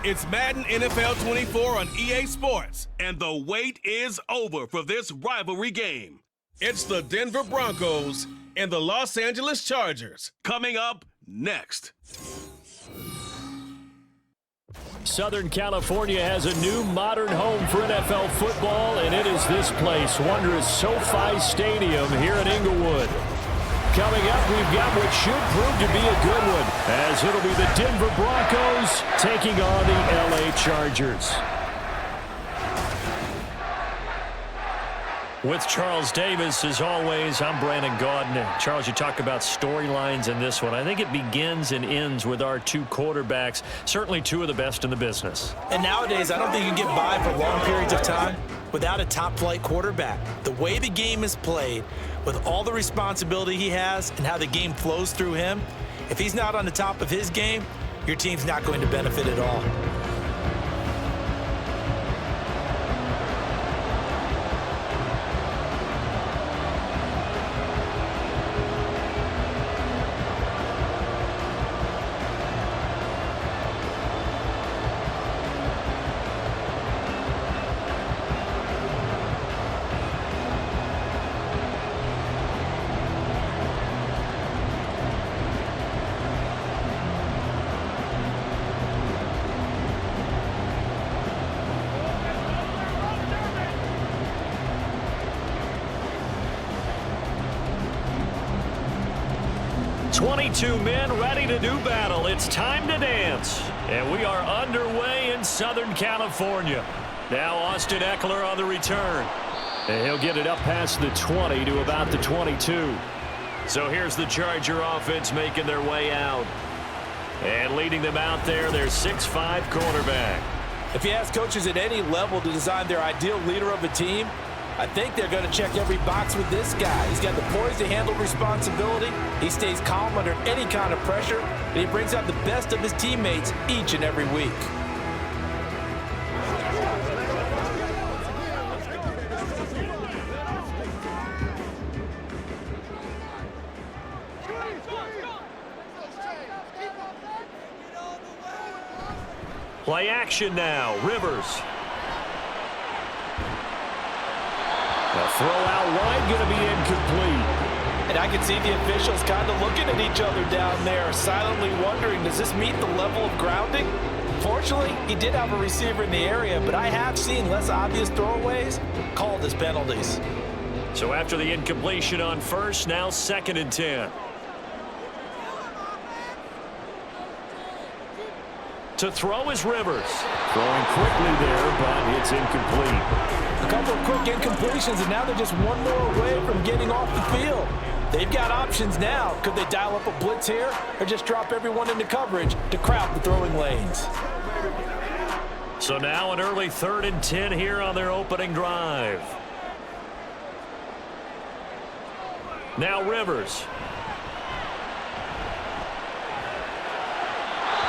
It's Madden NFL 24 on EA Sports, and the wait is over for this rivalry game. It's the Denver Broncos and the Los Angeles Chargers. Coming up next. Southern California has a new modern home for NFL football, and it is this place, wondrous SoFi Stadium here in Inglewood. Coming up, we've got what should prove to be a good one, as it'll be the Denver Broncos taking on the LA Chargers. With Charles Davis, as always, I'm Brandon Gaudin. Charles, you talk about storylines in this one. I think it begins and ends with our two quarterbacks, certainly two of the best in the business. And nowadays, I don't think you can get by for long periods of time without a top-flight quarterback. The way the game is played, with all the responsibility he has and how the game flows through him, if he's not on the top of his game, your team's not going to benefit at all. Two men ready to do battle. It's time to dance. And we are underway in Southern California. Now Austin Eckler on the return. And he'll get it up past the 20 to about the 22. So here's the Charger offense making their way out. And leading them out there, their 6'5" quarterback. If you ask coaches at any level to design their ideal leader of a team, I think they're going to check every box with this guy. He's got the poise to handle responsibility. He stays calm under any kind of pressure, and he brings out the best of his teammates each and every week. Play action now. Rivers. A throw out wide, going to be incomplete. And I can see the officials kind of looking at each other down there, silently wondering, does this meet the level of grounding? Fortunately, he did have a receiver in the area, but I have seen less obvious throwaways called as penalties. So after the incompletion on first, now 2nd and 10. To throw is Rivers. Throwing quickly there, but it's incomplete. A couple of quick incompletions, and now they're just one more away from getting off the field. They've got options now. Could they dial up a blitz here or just drop everyone into coverage to crowd the throwing lanes? So now an early 3rd and 10 here on their opening drive. Now Rivers.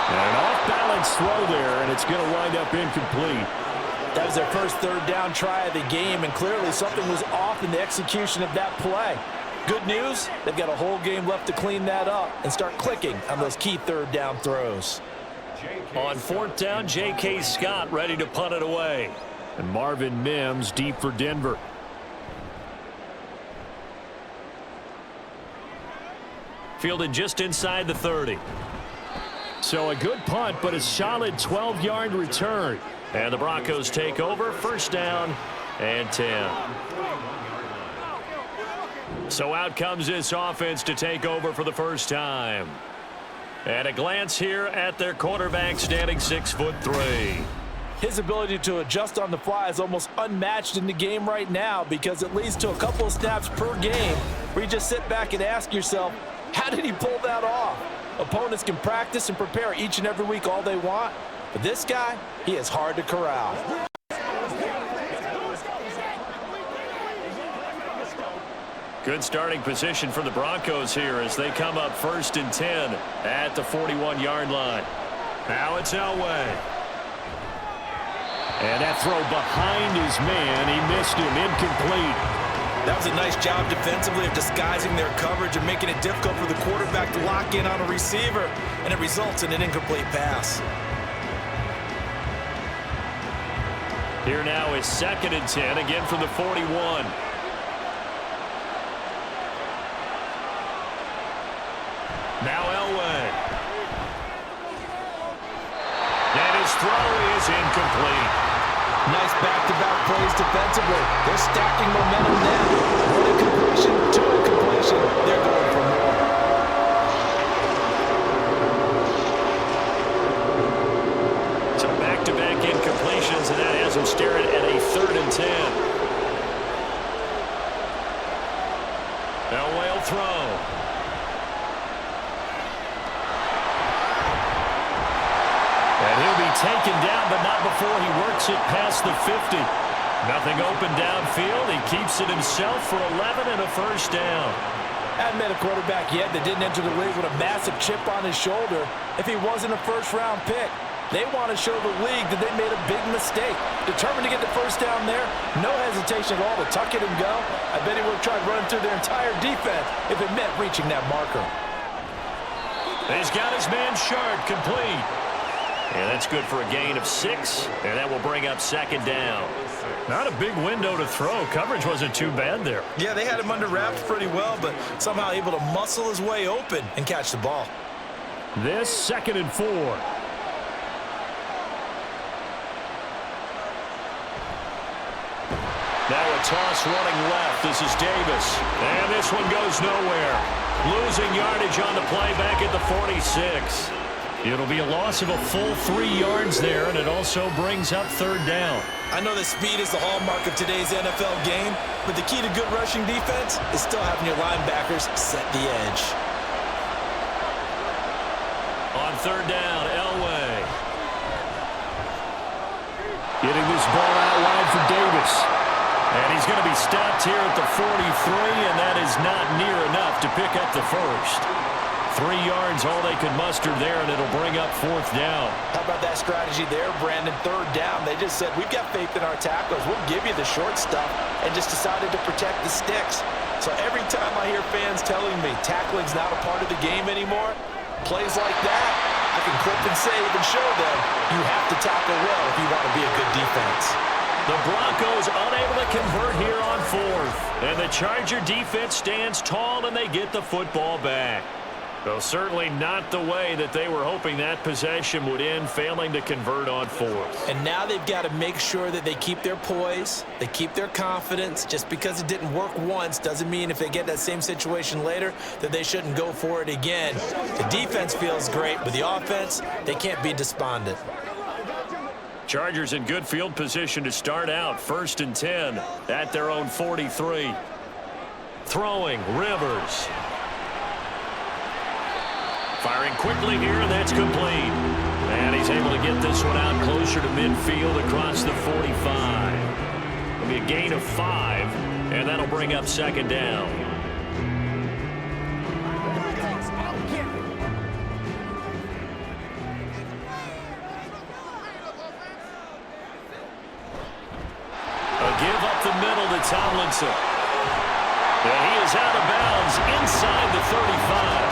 And an off-balance throw there, and it's going to wind up incomplete. That was their first 3rd down try of the game, and clearly something was off in the execution of that play. Good news, they've got a whole game left to clean that up and start clicking on those key 3rd down throws. On 4th down, J.K. Scott ready to punt it away. And Marvin Mims deep for Denver. Fielded just inside the 30. So a good punt, but a solid 12-yard return. And the Broncos take over, 1st down and 10. So out comes this offense to take over for the first time. And a glance here at their quarterback, standing 6'3". His ability to adjust on the fly is almost unmatched in the game right now, because it leads to a couple of snaps per game where you just sit back and ask yourself, how did he pull that off? Opponents can practice and prepare each and every week all they want, but this guy, he is hard to corral. Good starting position for the Broncos here as they come up 1st and 10 at the 41-yard line. Now it's Elway. And that throw behind his man, he missed him, incomplete. That was a nice job defensively of disguising their coverage and making it difficult for the quarterback to lock in on a receiver, and it results in an incomplete pass. Here now is 2nd and 10, again from the 41. Now Elway. And his throw is incomplete. Nice back-to-back plays defensively. They're stacking momentum now. One incompletion, two incompletion. They're going for more. So back-to-back incompletions, and that has him staring at a 3rd and 10. Elway will throw. And he'll be taken down, but not before he works it past the 50. Nothing open downfield. He keeps it himself for 11 and a first down. Hadn't met a quarterback yet that didn't enter the league with a massive chip on his shoulder if he wasn't a first-round pick. They want to show the league that they made a big mistake. Determined to get the first down there, no hesitation at all to tuck it and go. I bet he would have tried running through their entire defense if it meant reaching that marker. He's got his man Sharp complete. And that's good for a gain of 6, and that will bring up 2nd down. Not a big window to throw. Coverage wasn't too bad there. Yeah, they had him under wraps pretty well, but somehow able to muscle his way open and catch the ball. This 2nd and 4. Now a toss running left. This is Davis. And this one goes nowhere. Losing yardage on the play back at the 46. It'll be a loss of a full 3 yards there, and it also brings up 3rd down. I know that speed is the hallmark of today's NFL game, but the key to good rushing defense is still having your linebackers set the edge. On 3rd down, Elway. Getting this ball out wide for Davis. And he's going to be stopped here at the 43, and that is not near enough to pick up the first. 3 yards, all they could muster there, and it'll bring up 4th down. How about that strategy there, Brandon? 3rd down, they just said, we've got faith in our tacklers. We'll give you the short stuff, and just decided to protect the sticks. So every time I hear fans telling me tackling's not a part of the game anymore, plays like that, I can clip and save and show them you have to tackle well if you want to be a good defense. The Broncos unable to convert here on 4th. And the Charger defense stands tall, and they get the football back. So certainly not the way that they were hoping that possession would end, failing to convert on 4th. And now they've got to make sure that they keep their poise, they keep their confidence. Just because it didn't work once doesn't mean if they get that same situation later that they shouldn't go for it again. The defense feels great, but the offense, they can't be despondent. Chargers in good field position to start out. 1st and 10 at their own 43. Throwing, Rivers. Firing quickly here, and that's complete. And he's able to get this one out closer to midfield across the 45. It'll be a gain of 5, and that'll bring up 2nd down. A give up the middle to Tomlinson. And he is out of bounds inside the 35.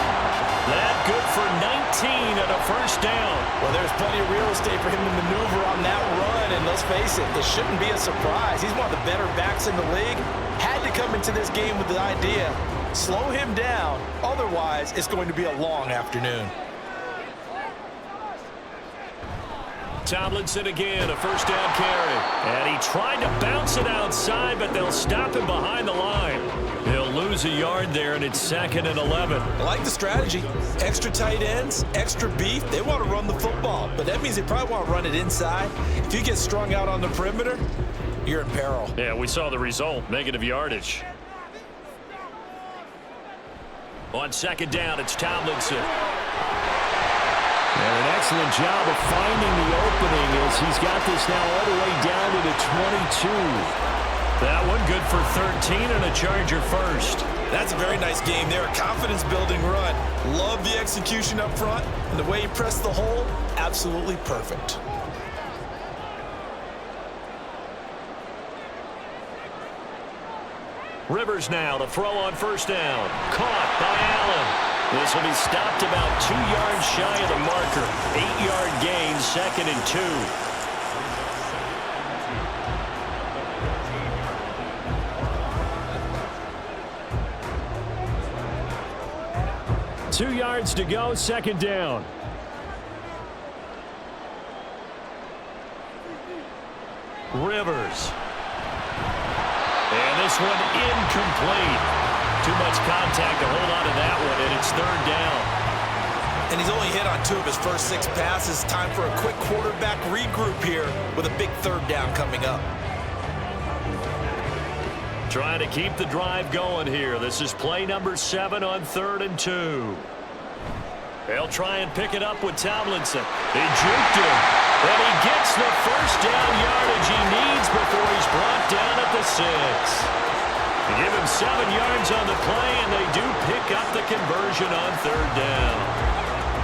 That good for 19 and a first down. Well, there's plenty of real estate for him to maneuver on that run, and let's face it, this shouldn't be a surprise. He's one of the better backs in the league. Had to come into this game with the idea, slow him down, otherwise it's going to be a long afternoon. Tomlinson again, a first down carry. And he tried to bounce it outside, but they'll stop him behind the line. He'll lose a yard there, and it's 2nd and 11. I like the strategy. Extra tight ends, extra beef. They want to run the football, but that means they probably want to run it inside. If you get strung out on the perimeter, you're in peril. Yeah, we saw the result, negative yardage. On 2nd down, it's Tomlinson. And an excellent job of finding the opening as he's got this now all the way down to the 22. That one good for 13 and a Charger first. That's a very nice game there. A confidence-building run. Love the execution up front. And the way he pressed the hole, absolutely perfect. Rivers now to throw on 1st down. Caught by Allen. This will be stopped about 2 yards shy of the marker. 8-yard gain, 2nd and 2. 2 yards to go, second down. Rivers. And this one incomplete. Too much contact to hold on to that one, and it's third down. And he's only hit on 2 of his first 6 passes. Time for a quick quarterback regroup here with a big third down coming up. Trying to keep the drive going here. This is play number 7 on 3rd and 2. They'll try and pick it up with Tomlinson. He juked him, and he gets the first down yardage he needs before he's brought down at the 6. They give him 7 yards on the play, and they do pick up the conversion on third down.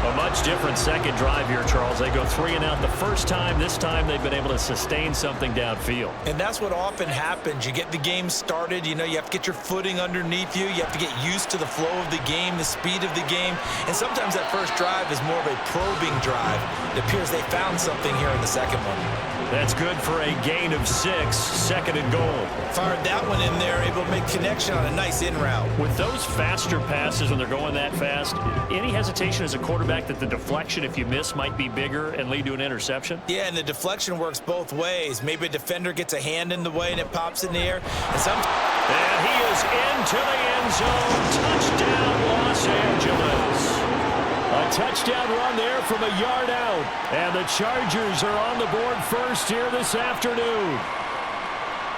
A much different second drive here, Charles. They go 3 and out the first time. This time they've been able to sustain something downfield. And that's what often happens. You get the game started. You know, you have to get your footing underneath you. You have to get used to the flow of the game, the speed of the game. And sometimes that first drive is more of a probing drive. It appears they found something here in the second one. That's good for a gain of 6, second and goal. Fired that one in there, able to make connection on a nice in route. With those faster passes when they're going that fast, any hesitation as a quarterback that the deflection, if you miss, might be bigger and lead to an interception? Yeah, and the deflection works both ways. Maybe a defender gets a hand in the way and it pops in the air. And he is into the end zone. Touchdown, Los Angeles. A touchdown run there from a yard out. And the Chargers are on the board first here this afternoon.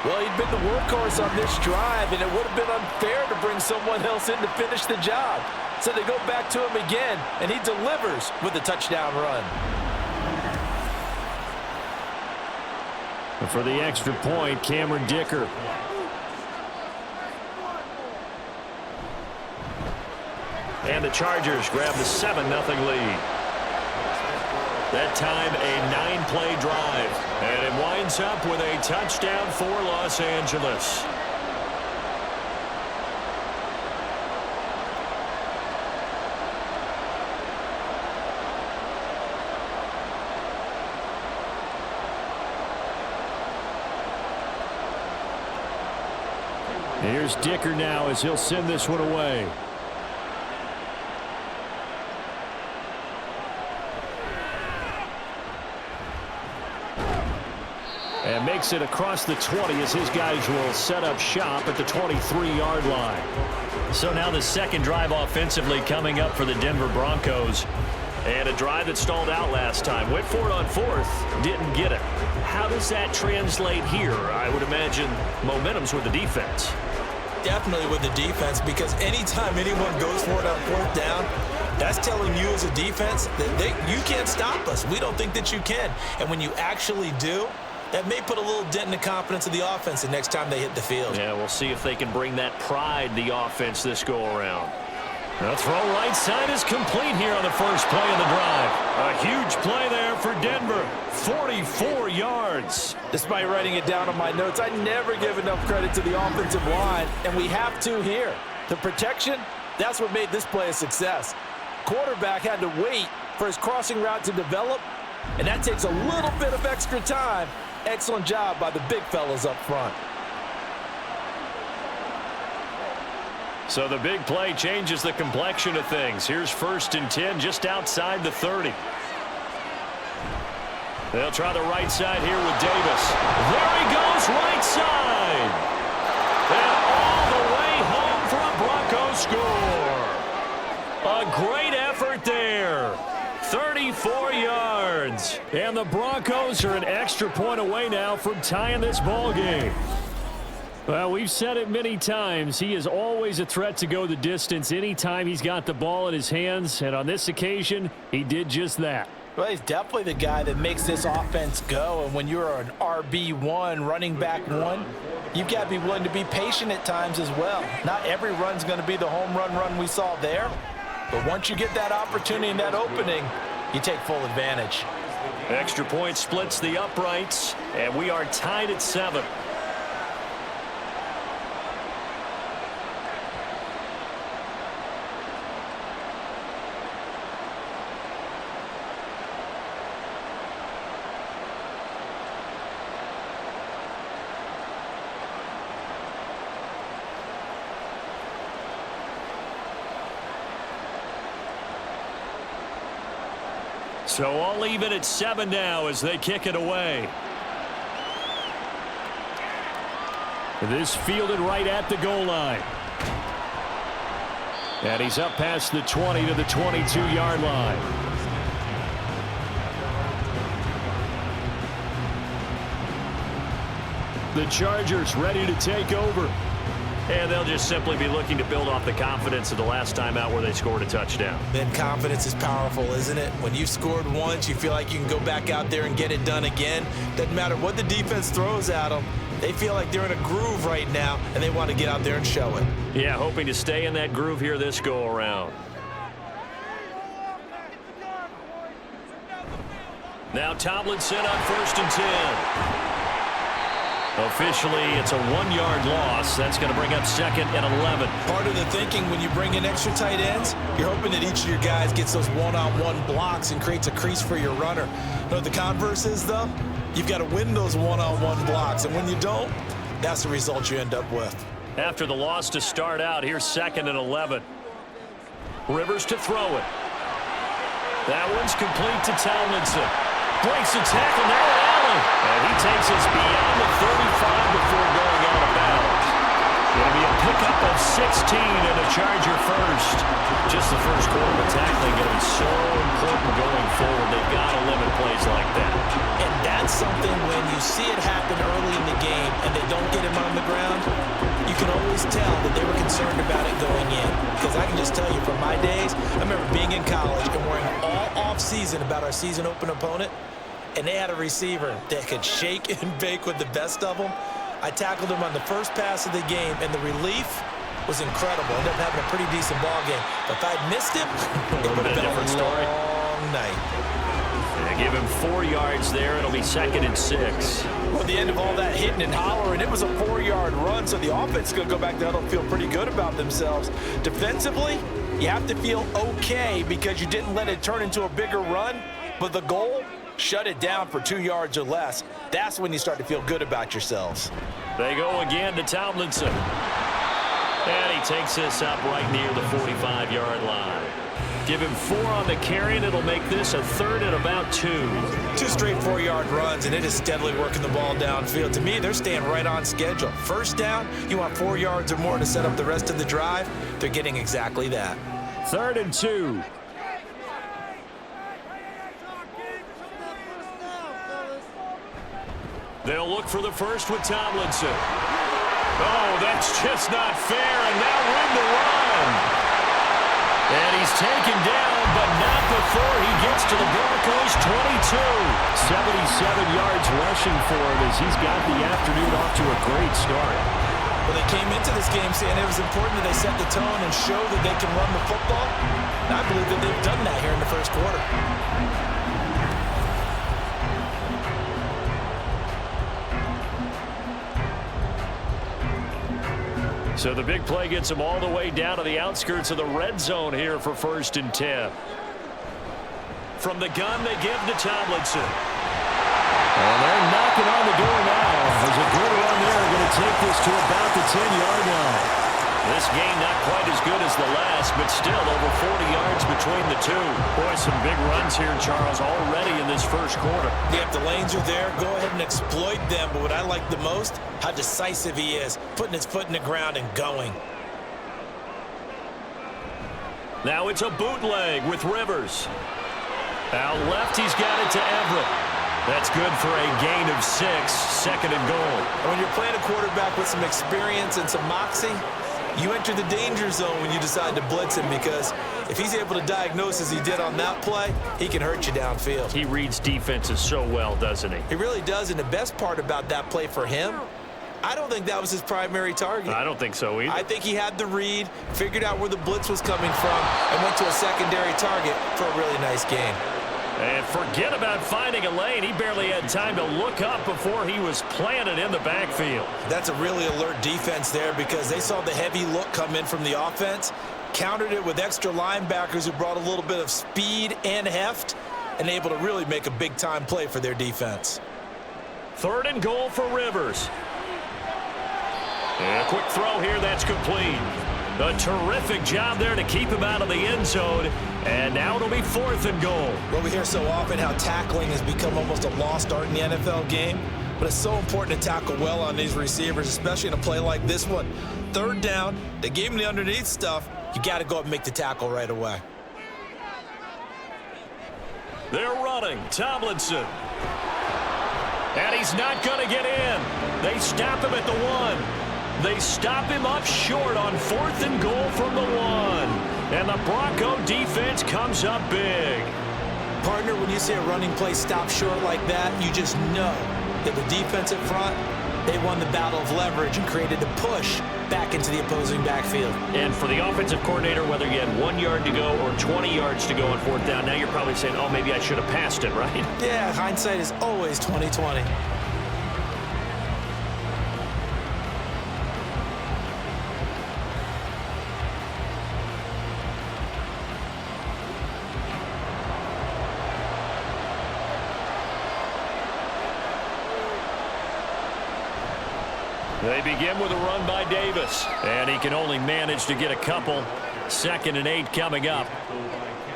Well, he'd been the workhorse on this drive, and it would have been unfair to bring someone else in to finish the job. So they go back to him again, and he delivers with a touchdown run. And for the extra point, Cameron Dicker. And the Chargers grab the 7-0 lead. That time, a 9-play drive. And it winds up with a touchdown for Los Angeles. Here's Dicker now as he'll send this one away. And makes it across the 20 as his guys will set up shop at the 23-yard line. So now the second drive offensively coming up for the Denver Broncos. And a drive that stalled out last time. Went for it on 4th, didn't get it. How does that translate here? I would imagine momentum's with the defense. Definitely with the defense, because anytime anyone goes for it on 4th down, that's telling you as a defense that you can't stop us. We don't think that you can. And when you actually do, that may put a little dent in the confidence of the offense the next time they hit the field. Yeah, we'll see if they can bring that pride, the offense, this go-around. The throw right side is complete here on the first play of the drive. A huge play there for Denver. 44 yards. Despite writing it down on my notes, I never give enough credit to the offensive line, and we have to here. The protection, that's what made this play a success. Quarterback had to wait for his crossing route to develop, and that takes a little bit of extra time. Excellent job by the big fellas up front. So the big play changes the complexion of things. Here's 1st and 10 just outside the 30. They'll try the right side here with Davis. There he goes, right side. And all the way home for a Broncos score. A great effort there. 34 yards. And the Broncos are an extra point away now from tying this ball game. Well, we've said it many times. He is always a threat to go the distance anytime he's got the ball in his hands. And on this occasion, he did just that. Well, he's definitely the guy that makes this offense go. And when you're an RB1, running back 1, you've got to be willing to be patient at times as well. Not every run's going to be the home run we saw there. But once you get that opportunity and that opening, you take full advantage. Extra point splits the uprights, and we are tied at 7. So all even at 7 now as they kick it away. This fielded right at the goal line. And he's up past the 20 to the 22-yard line. The Chargers ready to take over. And they'll just simply be looking to build off the confidence of the last time out where they scored a touchdown. Then confidence is powerful, isn't it? When you've scored once, you feel like you can go back out there and get it done again. Doesn't matter what the defense throws at them. They feel like they're in a groove right now, and they want to get out there and show it. Yeah, hoping to stay in that groove here this go-around. Now Tomlinson on 1st and 10. Officially, it's a 1-yard loss. That's going to bring up 2nd and 11. Part of the thinking when you bring in extra tight ends, you're hoping that each of your guys gets those one-on-one blocks and creates a crease for your runner. You know what the converse is, though? You've got to win those one-on-one blocks, and when you don't, that's the result you end up with. After the loss to start out, here's 2nd and 11. Rivers to throw it. That one's complete to Tomlinson. Breaks a tackle now at Allen. And he takes us beyond the 35 before going out of bounds. It'll be a pickup of 16 and a Charger first. Just the first quarter of tackling going to be so important going forward. They've got to limit plays like that. And that's something when you see it happen early in the game and they don't get him on the ground, you can always tell that they were concerned about it going in. Because I can just tell you from my days, I remember being in college and worrying all off-season about our season open opponent, and they had a receiver that could shake and bake with the best of them. I tackled him on the first pass of the game, and the relief was incredible. Ended up having a pretty decent ball game. But if I'd missed him, it would have been a long night. They give him 4 yards there. It'll be 2nd and 6. Well, at the end of all that hitting and hollering, it was a 4-yard run, so the offense is going to go back there and feel pretty good about themselves. Defensively, you have to feel okay because you didn't let it turn into a bigger run, but the goal, shut it down for 2 yards or less. That's when you start to feel good about yourselves. They go again to Tomlinson. And he takes this up right near the 45-yard line. Give him 4 on the carry, and it'll make this a 3rd and about 2. 2 straight 4-yard runs, and it is steadily working the ball downfield. To me, they're staying right on schedule. First down, you want 4 yards or more to set up the rest of the drive. They're getting exactly that. 3rd and 2. They'll look for the first with Tomlinson. Oh, that's just not fair, and now room to run. And he's taken down, but not before he gets to the Broncos' 22. 77 yards rushing for him as he's got the afternoon off to a great start. Well, they came into this game saying it was important that they set the tone and show that they can run the football. And I believe that they've done that here in the first quarter. So the big play gets him all the way down to the outskirts of the red zone here for 1st and 10. From the gun, they give to Tomlinson. And they're knocking on the door now. There's a good run there. Going to take this to about the 10-yard line. This game not quite as good as the last, but still over 40 yards between the two. Boy, some big runs here, Charles, already in this first quarter. Yeah, if the lanes are there, go ahead and exploit them. But what I like the most, how decisive he is, putting his foot in the ground and going. Now it's a bootleg with Rivers. Out left, he's got it to Everett. That's good for a gain of 6, 2nd and goal. And when you're playing a quarterback with some experience and some moxie, you enter the danger zone when you decide to blitz him, because if he's able to diagnose as he did on that play, he can hurt you downfield. He reads defenses so well, doesn't he? He really does, and the best part about that play for him, I don't think that was his primary target. I don't think so either. I think he had the read, figured out where the blitz was coming from, and went to a secondary target for a really nice gain. And forget about finding a lane. He barely had time to look up before he was planted in the backfield. That's a really alert defense there, because they saw the heavy look come in from the offense, countered it with extra linebackers who brought a little bit of speed and heft, and able to really make a big-time play for their defense. 3rd and goal for Rivers. And a quick throw here, that's complete. A terrific job there to keep him out of the end zone. And now it'll be 4th and goal. Well, we hear so often how tackling has become almost a lost art in the NFL game. But it's so important to tackle well on these receivers, especially in a play like this one. 3rd down, they gave him the underneath stuff. You got to go up and make the tackle right away. They're running. Tomlinson. And he's not going to get in. They stop him at the 1. They stop him up short on 4th and goal from the 1. And the Bronco defense comes up big. Partner, when you see a running play stop short like that, you just know that the defense at front, they won the battle of leverage and created the push back into the opposing backfield. And for the offensive coordinator, whether you had 1 yard to go or 20 yards to go on 4th down, now you're probably saying, oh, maybe I should have passed it, right? Yeah, hindsight is always 20/20. They begin with a run by Davis, and he can only manage to get a couple. 2nd and 8 coming up.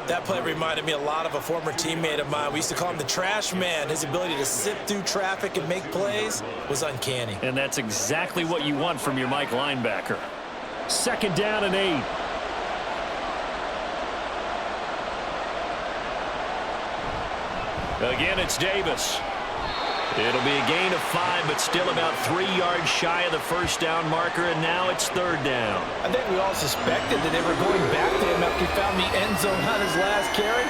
That play reminded me a lot of a former teammate of mine. We used to call him the trash man. His ability to sift through traffic and make plays was uncanny. And that's exactly what you want from your Mike linebacker. 2nd down and 8. Again, it's Davis. It'll be a gain of 5, but still about 3 yards shy of the 1st down marker, and now it's 3rd down. I think we all suspected that they were going back to him after he found the end zone on his last carry,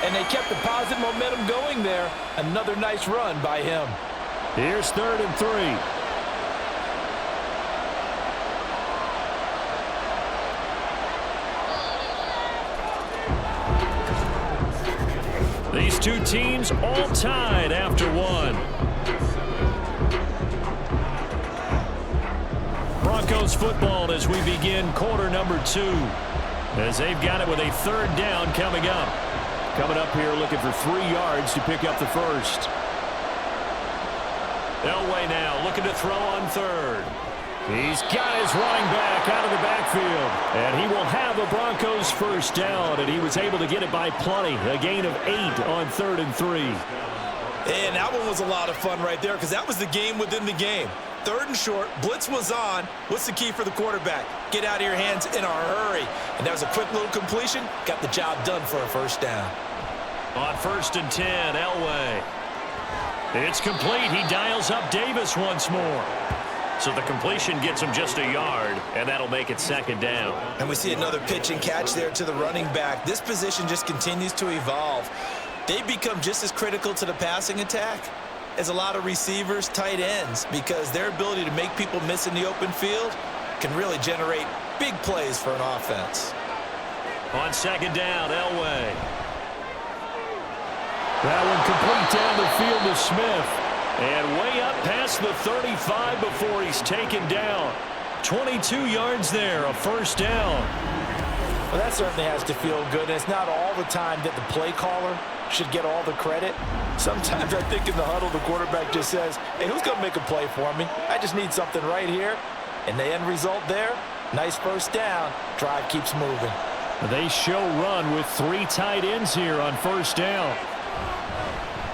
and they kept the positive momentum going there. Another nice run by him. Here's 3rd and 3. These two teams all tied after 1. Broncos football as we begin quarter number 2. As they've got it with a 3rd down coming up. Coming up here looking for 3 yards to pick up the 1st. Elway now looking to throw on 3rd. He's got his running back out of the backfield. And he will have a Broncos 1st down. And he was able to get it by plenty. A gain of 8 on 3rd and 3. And that one was a lot of fun right there because that was the game within the game. 3rd and short, blitz was on. What's the key for the quarterback? Get out of your hands in a hurry. And that was a quick little completion. Got the job done for a 1st down. On 1st and 10, Elway. It's complete. He dials up Davis once more. So the completion gets him just a yard, and that'll make it 2nd down. And we see another pitch and catch there to the running back. This position just continues to evolve. They become just as critical to the passing attack as a lot of receivers, tight ends, because their ability to make people miss in the open field can really generate big plays for an offense. On 2nd down, Elway. That one complete down the field to Smith. And way up past the 35 before he's taken down. 22 yards there, a 1st down. Well, that certainly has to feel good. And it's not all the time that the play caller should get all the credit. Sometimes I think in the huddle, the quarterback just says, hey, who's going to make a play for me? I just need something right here. And the end result there, nice 1st down. Drive keeps moving. They show run with 3 tight ends here on 1st down.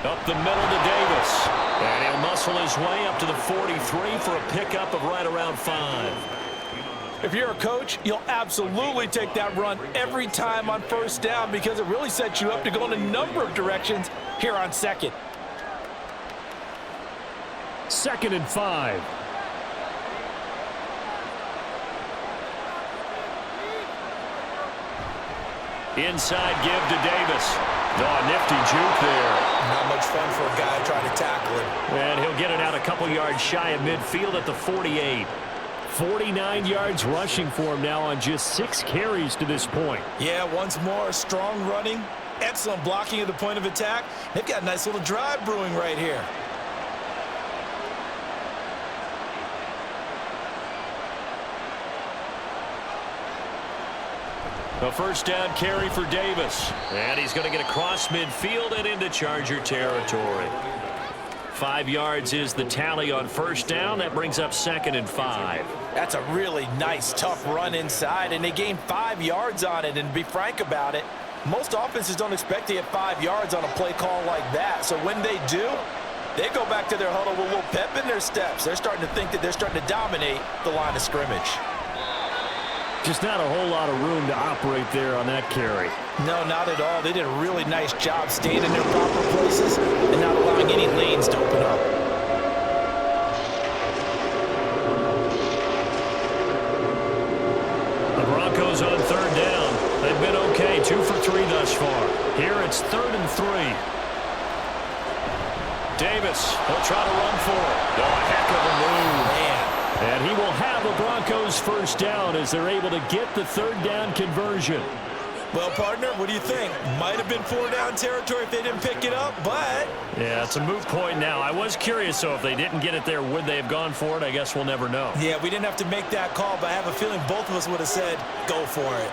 Up the middle to Davis. And he'll muscle his way up to the 43 for a pickup of right around 5. If you're a coach, you'll absolutely take that run every time on 1st down because it really sets you up to go in a number of directions here on 2nd. 2nd and 5. Inside give to Davis. Oh, nifty juke there. Not much fun for a guy trying to tackle him. And he'll get it out a couple yards shy of midfield at the 48. 49 yards rushing for him now on just 6 carries to this point. Yeah, once more, strong running, excellent blocking at the point of attack. They've got a nice little drive brewing right here. A 1st down carry for Davis. And he's going to get across midfield and into Charger territory. 5 yards is the tally on first down. That brings up 2nd and 5. That's a really nice, tough run inside, and they gained 5 yards on it. And to be frank about it, most offenses don't expect to get 5 yards on a play call like that. So when they do, they go back to their huddle with a little pep in their steps. They're starting to think that they're starting to dominate the line of scrimmage. Just not a whole lot of room to operate there on that carry. No, not at all. They did a really nice job staying in their proper places and not allowing any lanes to open up. The Broncos on 3rd down. They've been okay, 2 for 3 thus far. Here it's 3rd and 3. Davis, he'll try to run for it. Oh, a heck of a move. Man. And he will have a Broncos first down as they're able to get the 3rd down conversion. Well, partner, what do you think? Might have been 4-down territory if they didn't pick it up, but... Yeah, it's a moot point now. I was curious, so if they didn't get it there, would they have gone for it? I guess we'll never know. Yeah, we didn't have to make that call, but I have a feeling both of us would have said, go for it.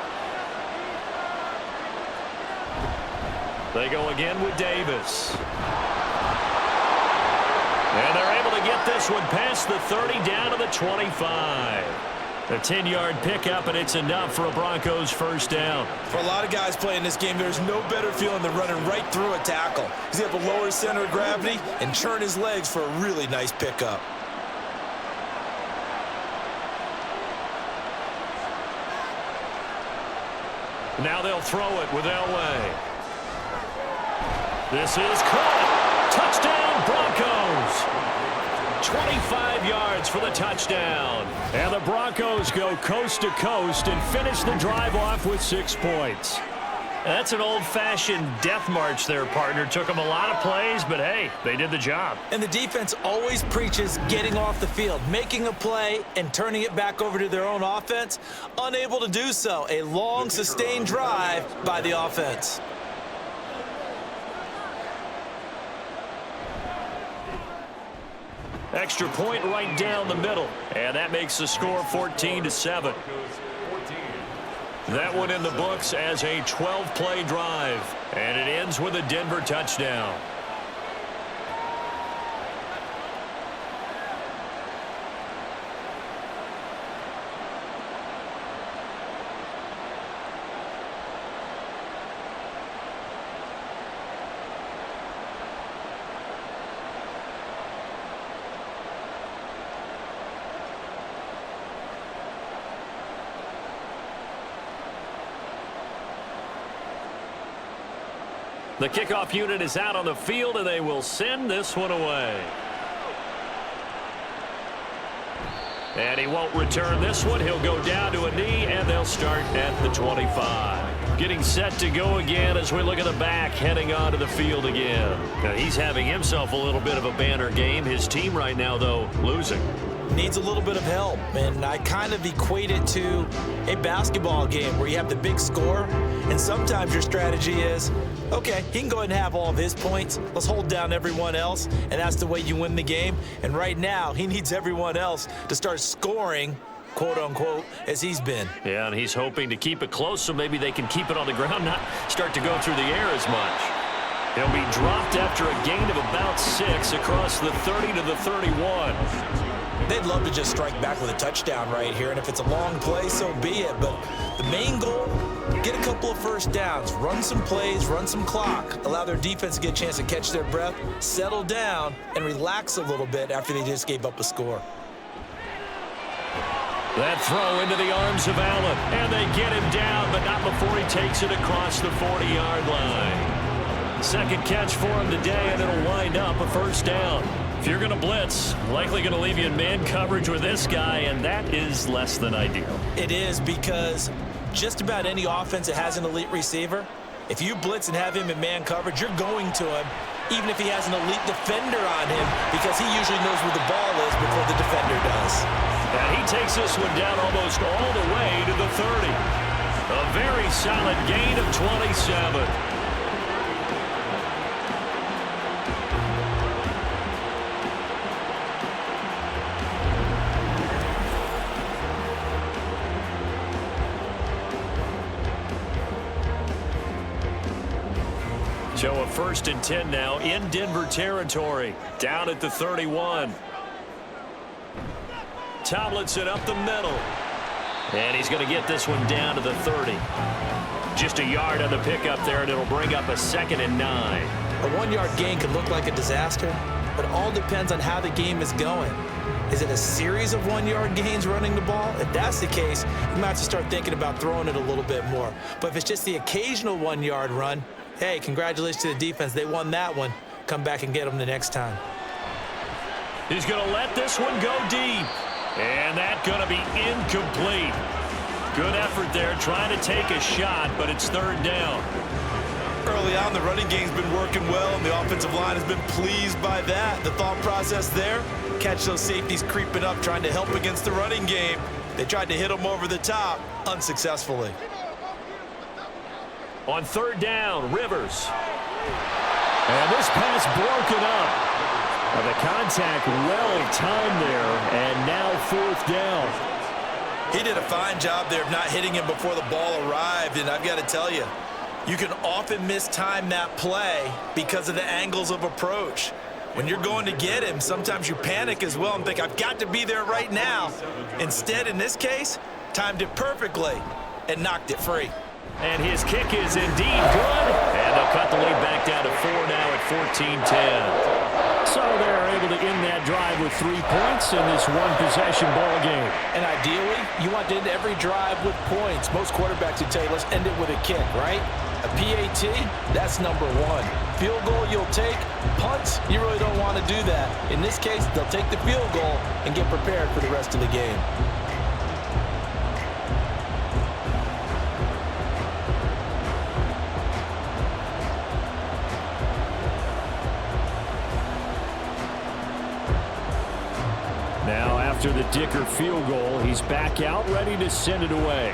They go again with Davis. And they're able to get this one past the 30 down to the 25. A 10-yard pickup, and it's enough for a Broncos first down. For a lot of guys playing this game, there's no better feeling than running right through a tackle. He's able to lower his center of gravity and churn his legs for a really nice pickup. Now they'll throw it with Elway. This is caught. Touchdown, Broncos. 25 yards for the touchdown. And the Broncos go coast to coast and finish the drive off with 6 points. That's an old-fashioned death march there, partner. Took them a lot of plays, but hey, they did the job. And the defense always preaches getting off the field, making a play, and turning it back over to their own offense. Unable to do so. A long, sustained drive by the offense. Extra point right down the middle, and that makes the score 14-7. That one in the books as a 12-play drive, and it ends with a Denver touchdown. The kickoff unit is out on the field, and they will send this one away. And he won't return this one. He'll go down to a knee, and they'll start at the 25. Getting set to go again as we look at the back, heading onto the field again. Now, he's having himself a little bit of a banner game. His team right now, though, losing. Needs a little bit of help, and I kind of equate it to a basketball game where you have the big score, and sometimes your strategy is, okay, he can go ahead and have all of his points. Let's hold down everyone else, and that's the way you win the game. And right now, he needs everyone else to start scoring, quote-unquote, as he's been. Yeah, and he's hoping to keep it close so maybe they can keep it on the ground, not start to go through the air as much. He'll be dropped after a gain of about 6 across the 30 to the 31. They'd love to just strike back with a touchdown right here, and if it's a long play, so be it. But the main goal, get a couple of first downs, run some plays, run some clock, allow their defense to get a chance to catch their breath, settle down, and relax a little bit after they just gave up a score. That throw into the arms of Allen, and they get him down, but not before he takes it across the 40-yard line. Second catch for him today, and it'll wind up a first down. If you're going to blitz, likely going to leave you in man coverage with this guy, and that is less than ideal. It is, because just about any offense that has an elite receiver, if you blitz and have him in man coverage, you're going to him, even if he has an elite defender on him, because he usually knows where the ball is before the defender does. And he takes this one down almost all the way to the 30. A very solid gain of 27. So a 1st and 10 now in Denver territory. Down at the 31. Tomlinson up the middle. And he's going to get this one down to the 30. Just a yard on the pickup there, and it'll bring up a 2nd and 9. A 1-yard gain could look like a disaster, but it all depends on how the game is going. Is it a series of 1-yard gains running the ball? If that's the case, you might have to start thinking about throwing it a little bit more. But if it's just the occasional 1-yard run, hey, congratulations to the defense. They won that one. Come back and get them the next time. He's going to let this one go deep. And that's going to be incomplete. Good effort there, trying to take a shot, but it's 3rd down. Early on, the running game's been working well, and the offensive line has been pleased by that. The thought process there, catch those safeties creeping up, trying to help against the running game. They tried to hit them over the top, unsuccessfully. On 3rd down, Rivers. And this pass broken up. The contact well timed there, and now 4th down. He did a fine job there of not hitting him before the ball arrived, and I've got to tell you, you can often mistime that play because of the angles of approach. When you're going to get him, sometimes you panic as well and think, I've got to be there right now. Instead, in this case, timed it perfectly and knocked it free. And his kick is indeed good. And they'll cut the lead back down to 4 now at 14-10. So they're able to end that drive with 3 points in this one-possession ball game. And ideally, you want to end every drive with points. Most quarterbacks would tell you, let's end it with a kick, right? A PAT, that's number 1. Field goal you'll take. Punts, you really don't want to do that. In this case, they'll take the field goal and get prepared for the rest of the game. Now after the Dicker field goal, he's back out ready to send it away.